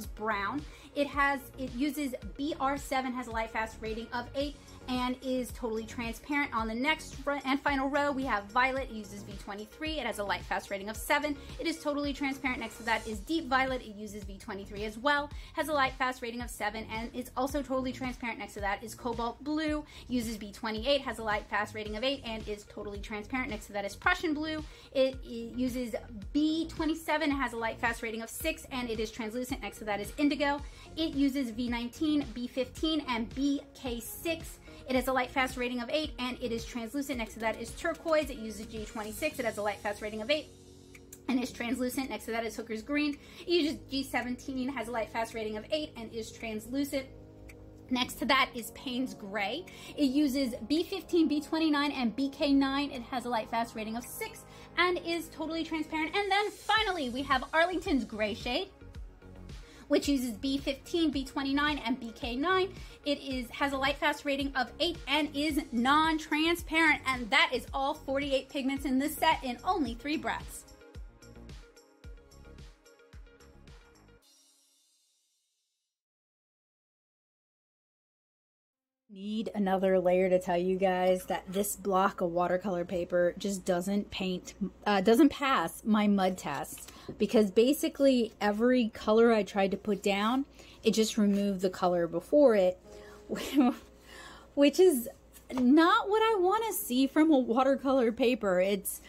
Brown. It uses BR7, has a light fast rating of 8 and is totally transparent. On the next and final row, we have violet. It uses V23. It has a light fast rating of 7. It is totally transparent. Next to that is deep violet. It uses V23 as well. Has a light fast rating of 7 and it's also totally transparent. Next to that is cobalt blue. Uses V28. Has a light fast rating of 8 and is totally transparent. Next to that is Prussian blue. It uses B27. It has a light fast rating of 6 and it is translucent. Next to that is indigo. It uses V19, B15, and BK6. It has a light fast rating of 8 and it is translucent. Next to that is turquoise. It uses G26. It has a light fast rating of 8 and is translucent. Next to that is Hooker's green. It uses G17, has a light fast rating of 8 and is translucent. Next to that is Payne's Gray. It uses B15, B29, and BK9. It has a light fast rating of 6 and is totally transparent. And then finally we have Arlington's Gray shade, which uses B15, B29, and BK9. It has a light fast rating of 8 and is non-transparent. And that is all 48 pigments in this set in only 3 breaths. Need another layer to tell you guys that this block of watercolor paper just doesn't pass my mud test, because basically every color I tried to put down, it just removed the color before it, which is not what I want to see from a watercolor paper. It's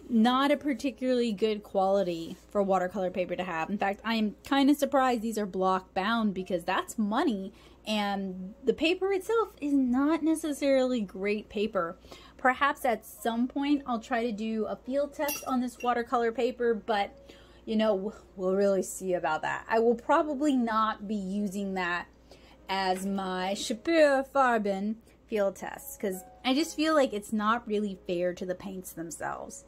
not a particularly good quality for watercolor paper to have. In fact, I am kind of surprised these are block bound, because that's money. And the paper itself is not necessarily great paper. Perhaps at some point I'll try to do a field test on this watercolor paper, but you know, we'll really see about that. I will probably not be using that as my Schpirerr Farben field test, because I just feel like it's not really fair to the paints themselves.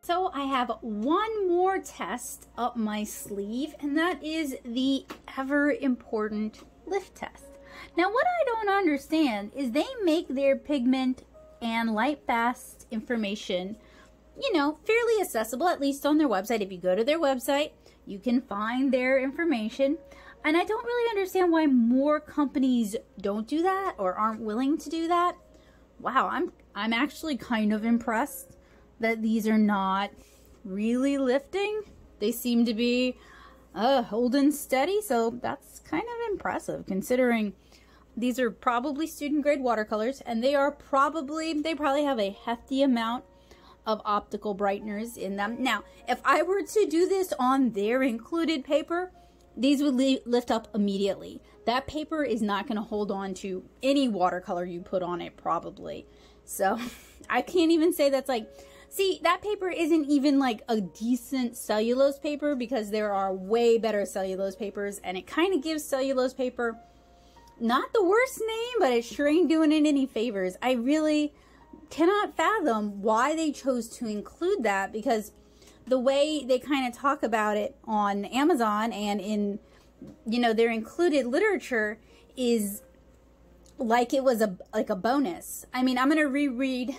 So I have one more test up my sleeve, and that is the ever important lift test. Now what I don't understand is they make their pigment and light fast information, you know, fairly accessible, at least on their website. If you go to their website, you can find their information. And I don't really understand why more companies don't do that or aren't willing to do that. Wow, I'm actually kind of impressed that these are not really lifting. They seem to be holding steady, so that's kind of impressive considering these are probably student grade watercolors, and they probably have a hefty amount of optical brighteners in them. Now, if I were to do this on their included paper, these would lift up immediately. That paper is not going to hold on to any watercolor you put on it, probably. So I can't even say that's like, see, that paper isn't even like a decent cellulose paper, because there are way better cellulose papers, and it kind of gives cellulose paper not the worst name, but it sure ain't doing it any favors. I really cannot fathom why they chose to include that, because the way they kind of talk about it on Amazon and in, you know, their included literature is like it was like a bonus. I mean, I'm going to reread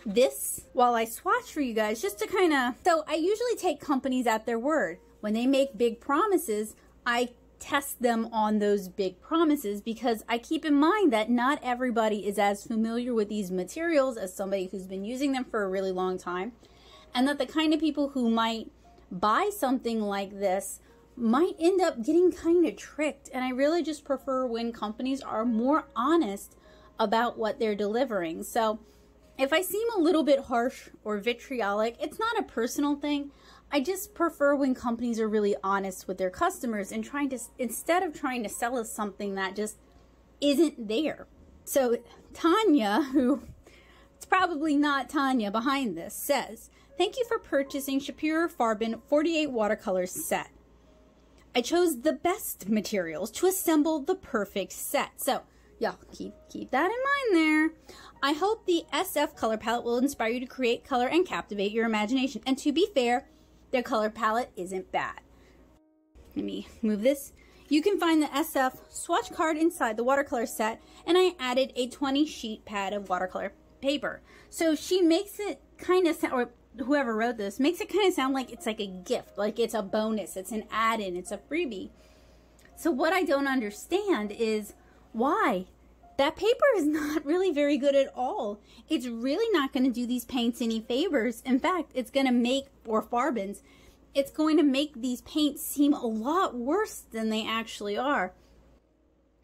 this while I swatch for you guys, just to kind of, so I usually take companies at their word. When they make big promises, I test them on those big promises, because I keep in mind that not everybody is as familiar with these materials as somebody who's been using them for a really long time, and that the kind of people who might buy something like this might end up getting kind of tricked. And I really just prefer when companies are more honest about what they're delivering. So if I seem a little bit harsh or vitriolic, it's not a personal thing. I just prefer when companies are really honest with their customers and instead of trying to sell us something that just isn't there. So Tanya, who it's probably not Tanya behind this, says, "Thank you for purchasing Schpirerr Farben 48 watercolors set. I chose the best materials to assemble the perfect set." So y'all keep that in mind there. "I hope the SF color palette will inspire you to create color and captivate your imagination. And to be fair, their color palette isn't bad." Let me move this. "You can find the SF swatch card inside the watercolor set, and I added a 20 sheet pad of watercolor paper." So she makes it kind of sound, or whoever wrote this makes it kind of sound like it's like a gift, like it's a bonus, it's an add-in, it's a freebie. So what I don't understand is why. That paper is not really very good at all. It's really not going to do these paints any favors. In fact, it's going to make, or Farbens, it's going to make these paints seem a lot worse than they actually are.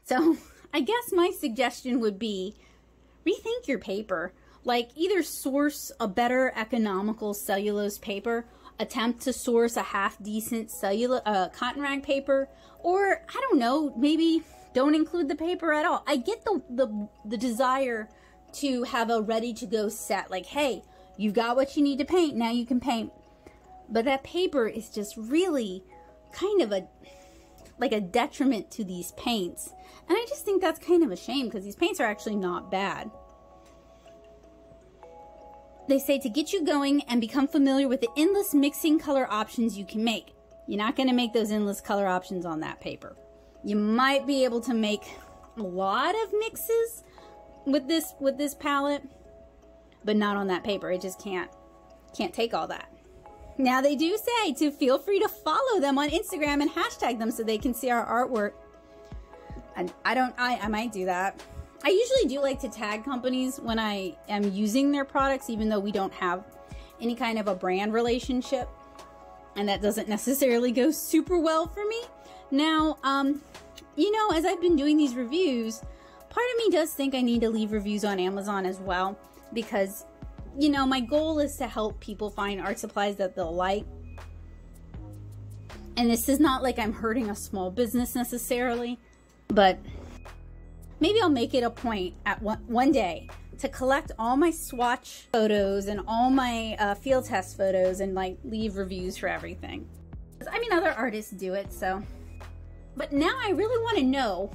So I guess my suggestion would be rethink your paper. Like, either source a better economical cellulose paper, attempt to source a half-decent cotton rag paper, or, I don't know, maybe don't include the paper at all. I get the desire to have a ready-to-go set. Like, hey, you've got what you need to paint, now you can paint. But that paper is just really kind of like a detriment to these paints. And I just think that's kind of a shame, because these paints are actually not bad. They say to get you going and become familiar with the endless mixing color options you can make. You're not going to make those endless color options on that paper. You might be able to make a lot of mixes with this palette, but not on that paper. It just can't take all that. Now, they do say to feel free to follow them on Instagram and hashtag them so they can see our artwork. And I might do that. I usually do like to tag companies when I am using their products, even though we don't have any kind of a brand relationship. And that doesn't necessarily go super well for me. Now, you know, as I've been doing these reviews, part of me does think I need to leave reviews on Amazon as well, because, you know, my goal is to help people find art supplies that they'll like. And this is not like I'm hurting a small business necessarily, but maybe I'll make it a point at one day to collect all my swatch photos and all my field test photos and like leave reviews for everything. I mean, other artists do it, so. But now I really want to know,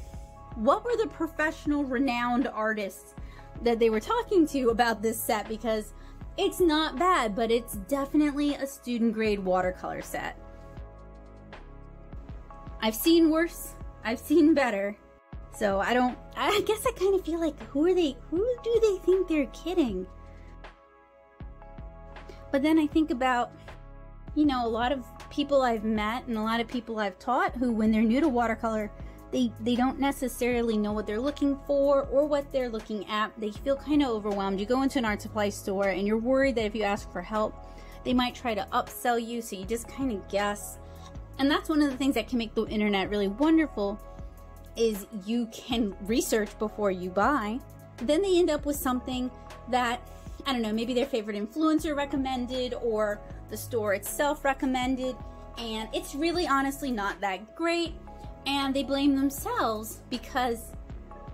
what were the professional renowned artists that they were talking to about this set, because it's not bad, but it's definitely a student grade watercolor set. I've seen worse, I've seen better. So I guess I kind of feel like, who do they think they're kidding? But then I think about, you know, a lot of people I've met and a lot of people I've taught who, when they're new to watercolor, they don't necessarily know what they're looking for or what they're looking at. They feel kind of overwhelmed. You go into an art supply store and you're worried that if you ask for help, they might try to upsell you, so you just kind of guess. And that's one of the things that can make the internet really wonderful, is you can research before you buy. Then they end up with something that, I don't know, maybe their favorite influencer recommended or the store itself recommended, and it's really honestly not that great, and they blame themselves because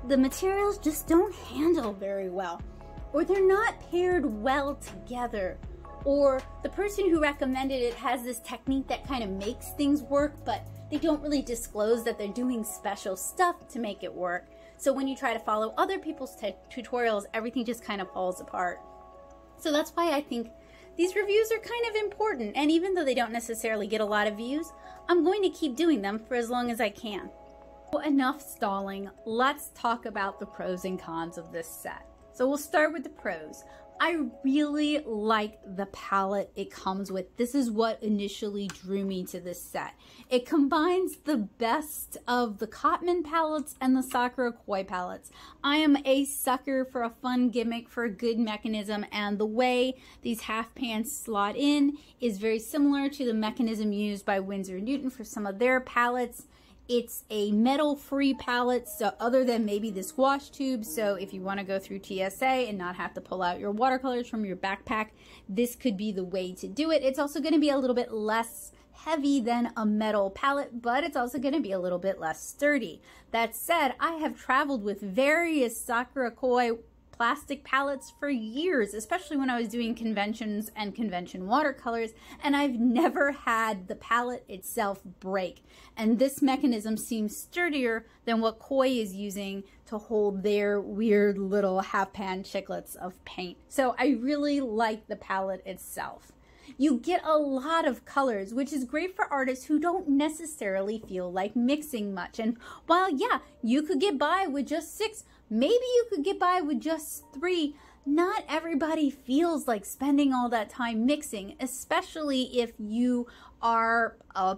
the materials just don't handle very well, or they're not paired well together, or the person who recommended it has this technique that kind of makes things work, but they don't really disclose that they're doing special stuff to make it work. So when you try to follow other people's tutorials, everything just kind of falls apart. So that's why I think these reviews are kind of important, and even though they don't necessarily get a lot of views, I'm going to keep doing them for as long as I can. Well, enough stalling. Let's talk about the pros and cons of this set. So we'll start with the pros. I really like the palette it comes with. This is what initially drew me to this set. It combines the best of the Cotman palettes and the Sakura Koi palettes. I am a sucker for a fun gimmick, for a good mechanism, and the way these Halfpans slot in is very similar to the mechanism used by Winsor and Newton for some of their palettes. It's a metal-free palette, so other than maybe this gouache tube, so if you want to go through TSA and not have to pull out your watercolors from your backpack, this could be the way to do it. It's also going to be a little bit less heavy than a metal palette, but it's also going to be a little bit less sturdy. That said, I have traveled with various Sakura Koi plastic palettes for years, especially when I was doing conventions and convention watercolors, and I've never had the palette itself break. And this mechanism seems sturdier than what Koi is using to hold their weird little half-pan chiclets of paint. So I really like the palette itself. You get a lot of colors, which is great for artists who don't necessarily feel like mixing much. And while, yeah, you could get by with just 6, maybe you could get by with just 3, not everybody feels like spending all that time mixing, especially if you are a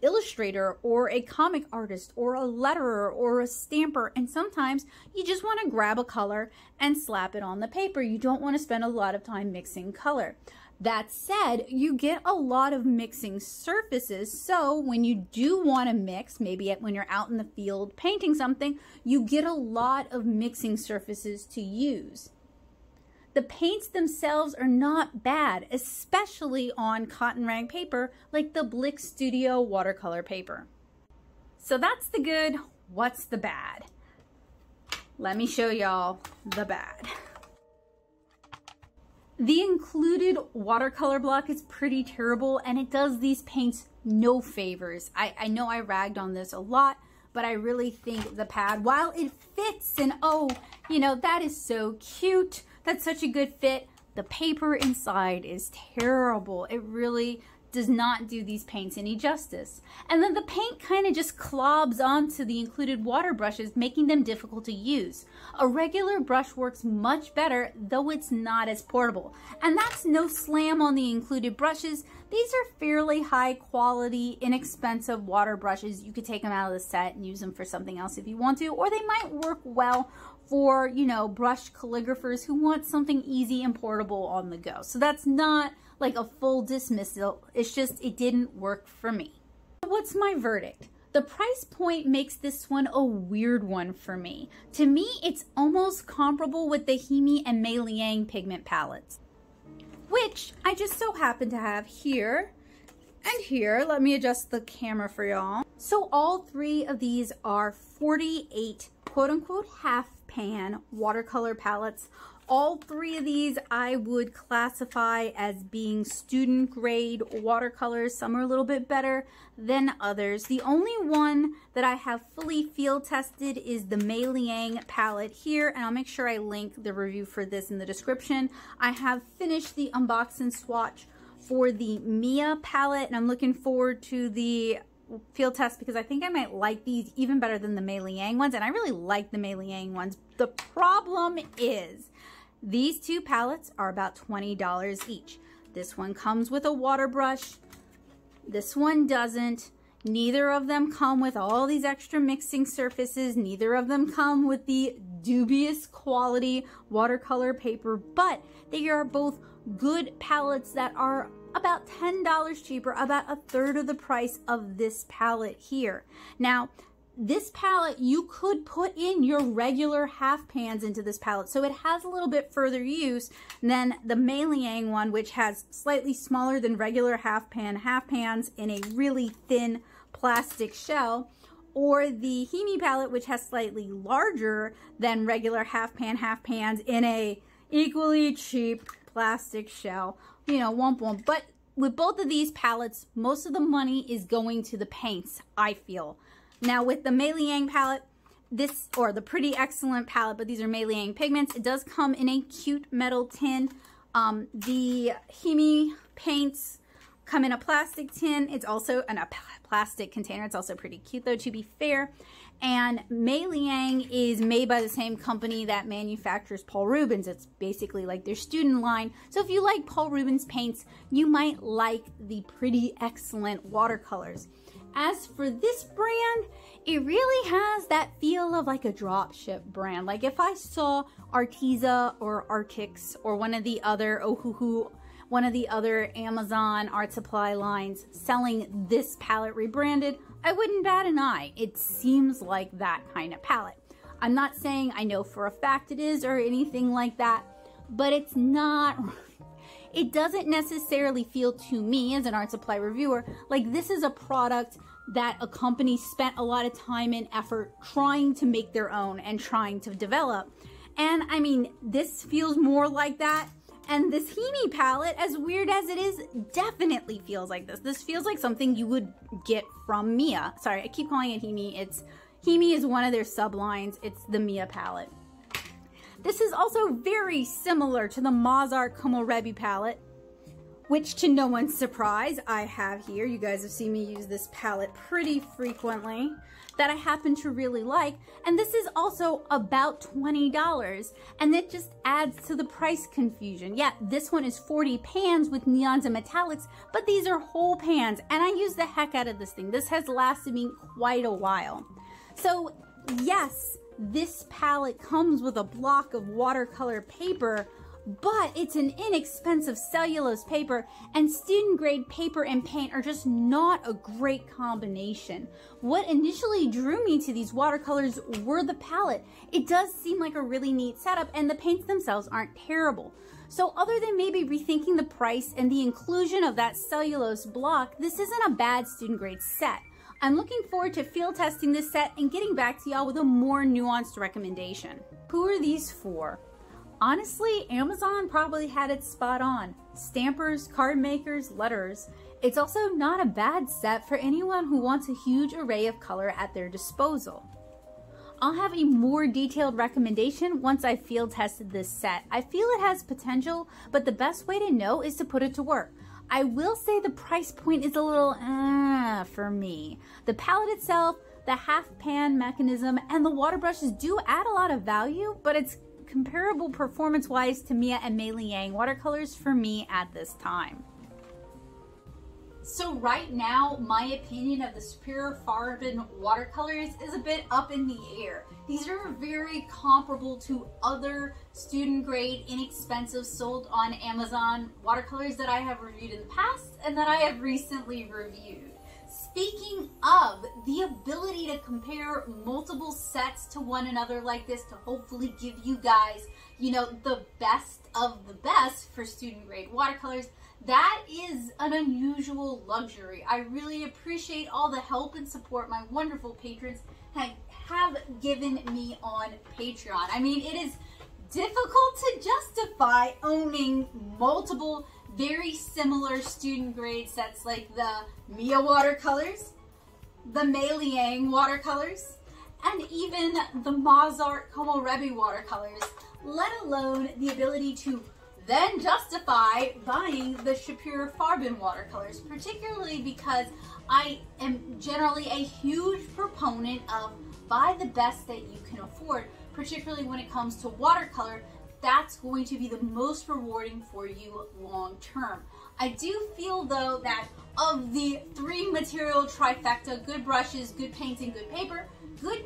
illustrator or a comic artist or a letterer or a stamper, and sometimes you just want to grab a color and slap it on the paper. You don't want to spend a lot of time mixing color. That said, you get a lot of mixing surfaces, so when you do want to mix, maybe when you're out in the field painting something, you get a lot of mixing surfaces to use. The paints themselves are not bad, especially on cotton rag paper like the Blick Studio watercolor paper. So that's the good. What's the bad? Let me show y'all the bad. The included watercolor block is pretty terrible, and it does these paints no favors. I know I ragged on this a lot, but I really think the pad, while it fits and oh, you know, that is so cute, that's such a good fit, the paper inside is terrible. It really does not do these paints any justice. And then the paint kind of just clobs onto the included water brushes, making them difficult to use. A regular brush works much better, though it's not as portable. And that's no slam on the included brushes. These are fairly high quality, inexpensive water brushes. You could take them out of the set and use them for something else if you want to, or they might work well for, you know, brush calligraphers who want something easy and portable on the go. So that's not like a full dismissal, it's just it didn't work for me. What's my verdict? The price point makes this one a weird one for me. To me, it's almost comparable with the Himi and Mei Liang pigment palettes, which I just so happen to have here and here. Let me adjust the camera for y'all. So all three of these are 48 quote-unquote half pan watercolor palettes. All three of these I would classify as being student grade watercolors. Some are a little bit better than others. The only one that I have fully field tested is the Mei Liang palette here, and I'll make sure I link the review for this in the description. I have finished the unbox and swatch for the Mia palette, and I'm looking forward to the field test because I think I might like these even better than the Mei Liang ones, and I really like the Mei Liang ones. The problem is these two palettes are about $20 each. This one comes with a water brush. This one doesn't. Neither of them come with all these extra mixing surfaces. Neither of them come with the dubious quality watercolor paper, but they are both good palettes that are about $10 cheaper, about a third of the price of this palette here. Now, this palette, you could put in your regular half pans into this palette, so it has a little bit further use than the Mei Liang one, which has slightly smaller than regular half pans in a really thin plastic shell, or the Himi palette, which has slightly larger than regular half pans in a equally cheap plastic shell. You know, womp womp. But with both of these palettes, most of the money is going to the paints, I feel. Now with the Mei Liang palette, this, or the Pretty Excellent palette, but these are Mei Liang pigments, it does come in a cute metal tin. The Himi paints come in a plastic tin. It's also in a plastic container. It's also pretty cute though, to be fair. And Mei Liang is made by the same company that manufactures Paul Rubens. It's basically like their student line. So if you like Paul Rubens paints, you might like the Pretty Excellent watercolors. As for this brand, it really has that feel of like a dropship brand. Like if I saw Arteza or Artix or one of the other Ohuhu, one of the other Amazon art supply lines selling this palette rebranded, I wouldn't bat an eye. It seems like that kind of palette. I'm not saying I know for a fact it is or anything like that, but it's not. It doesn't necessarily feel to me as an art supply reviewer like this is a product that a company spent a lot of time and effort trying to make their own and trying to develop. And I mean, this feels more like that. And this Himi palette, as weird as it is, definitely feels like this. This feels like something you would get from Mia. Sorry, I keep calling it Himi. Himi is one of their sublines. It's the Mia palette. This is also very similar to the Mozart Komorebi palette, which to no one's surprise, I have here. You guys have seen me use this palette pretty frequently, that I happen to really like. And this is also about $20, and that just adds to the price confusion. Yeah, this one is 40 pans with neons and metallics, but these are whole pans, and I use the heck out of this thing. This has lasted me quite a while. So yes, this palette comes with a block of watercolor paper, but it's an inexpensive cellulose paper, and student grade paper and paint are just not a great combination. What initially drew me to these watercolors were the palette. It does seem like a really neat setup, and the paints themselves aren't terrible. So other than maybe rethinking the price and the inclusion of that cellulose block, this isn't a bad student grade set. I'm looking forward to field testing this set and getting back to y'all with a more nuanced recommendation. Who are these for? Honestly, Amazon probably had it spot on. Stampers, card makers, letterers. It's also not a bad set for anyone who wants a huge array of color at their disposal. I'll have a more detailed recommendation once I field tested this set. I feel it has potential, but the best way to know is to put it to work. I will say the price point is a little for me. The palette itself, the half pan mechanism, and the water brushes do add a lot of value, but it's comparable performance-wise to Mia and Mei Liang watercolors for me at this time. So right now, my opinion of the Schpirerr Farben watercolors is a bit up in the air. These are very comparable to other student grade, inexpensive, sold on Amazon watercolors that I have reviewed in the past and that I have recently reviewed. Speaking of the ability to compare multiple sets to one another like this to hopefully give you guys, you know, the best of the best for student grade watercolors, that is an unusual luxury. I really appreciate all the help and support my wonderful patrons have given me on Patreon. I mean, it is difficult to justify owning multiple very similar student grade sets like the Mia watercolors, the Mei Liang watercolors, and even the Mozart Komorebi watercolors, let alone the ability to then justify buying the Schpirerr Farben watercolors, particularly because I am generally a huge proponent of buy the best that you can afford, particularly when it comes to watercolor. That's going to be the most rewarding for you long term. I do feel though that of the three material trifecta, good brushes, good paints, and good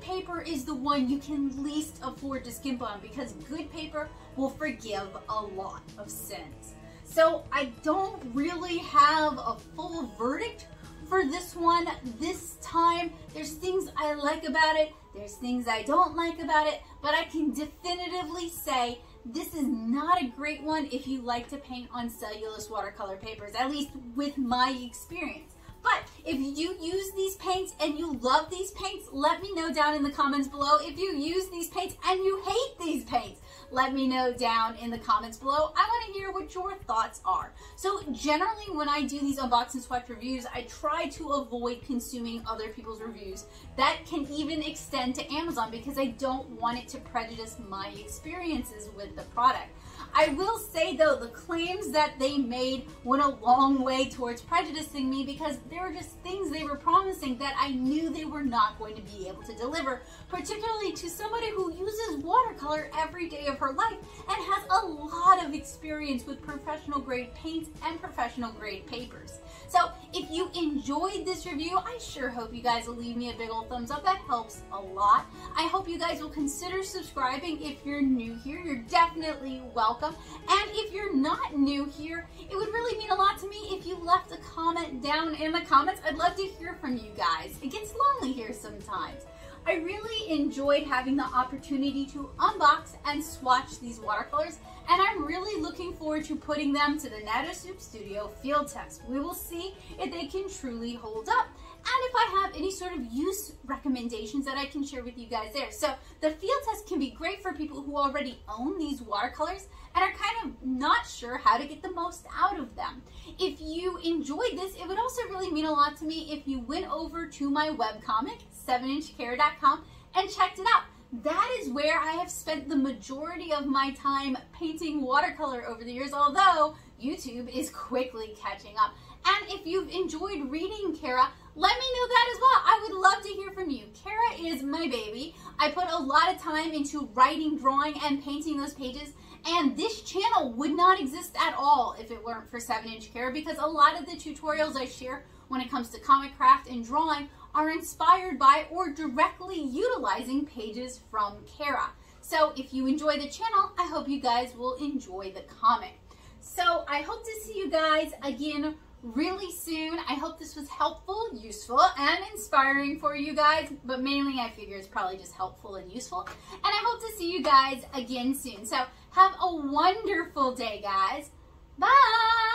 paper is the one you can least afford to skimp on, because good paper will forgive a lot of sins. So I don't really have a full verdict for this one this time. There's things I like about it, there's things I don't like about it, but I can definitively say this is not a great one if you like to paint on cellulose watercolor papers, at least with my experience. But if you use these paints and you love these paints, let me know down in the comments below. If you use these paints and you hate these paints, let me know down in the comments below. I want to hear what your thoughts are. So generally when I do these unbox and swatch reviews, I try to avoid consuming other people's reviews. That can even extend to Amazon because I don't want it to prejudice my experiences with the product. I will say though, the claims that they made went a long way towards prejudicing me, because there were just things they were promising that I knew they were not going to be able to deliver, particularly to somebody who uses watercolor every day of her life and has a lot of experience with professional grade paints and professional grade papers. So if you enjoyed this review, I sure hope you guys will leave me a big old thumbs up. That helps a lot. I hope you guys will consider subscribing if you're new here. You're definitely welcome. And if you're not new here, it would really mean a lot to me if you left a comment down in the comments. I'd love to hear from you guys. It gets lonely here sometimes. I really enjoyed having the opportunity to unbox and swatch these watercolors, and I'm really looking forward to putting them to the Natosoup Studio field test. We will see if they can truly hold up, and if I have any sort of use recommendations that I can share with you guys there. So the field test can be great for people who already own these watercolors and are kind of not sure how to get the most out of them. If you enjoyed this, it would also really mean a lot to me if you went over to my webcomic, 7inchcarrot.com, and checked it out. That is where I have spent the majority of my time painting watercolor over the years, although YouTube is quickly catching up. And if you've enjoyed reading Kara, let me know that as well. I would love to hear from you. Kara is my baby. I put a lot of time into writing, drawing, and painting those pages. And this channel would not exist at all if it weren't for 7-inch Kara, because a lot of the tutorials I share when it comes to comic craft and drawing are inspired by or directly utilizing pages from Kara. So if you enjoy the channel, I hope you guys will enjoy the comic. So I hope to see you guys again really soon. I hope this was helpful, useful, and inspiring for you guys, but mainly I figure it's probably just helpful and useful. And I hope to see you guys again soon. So have a wonderful day, guys. Bye!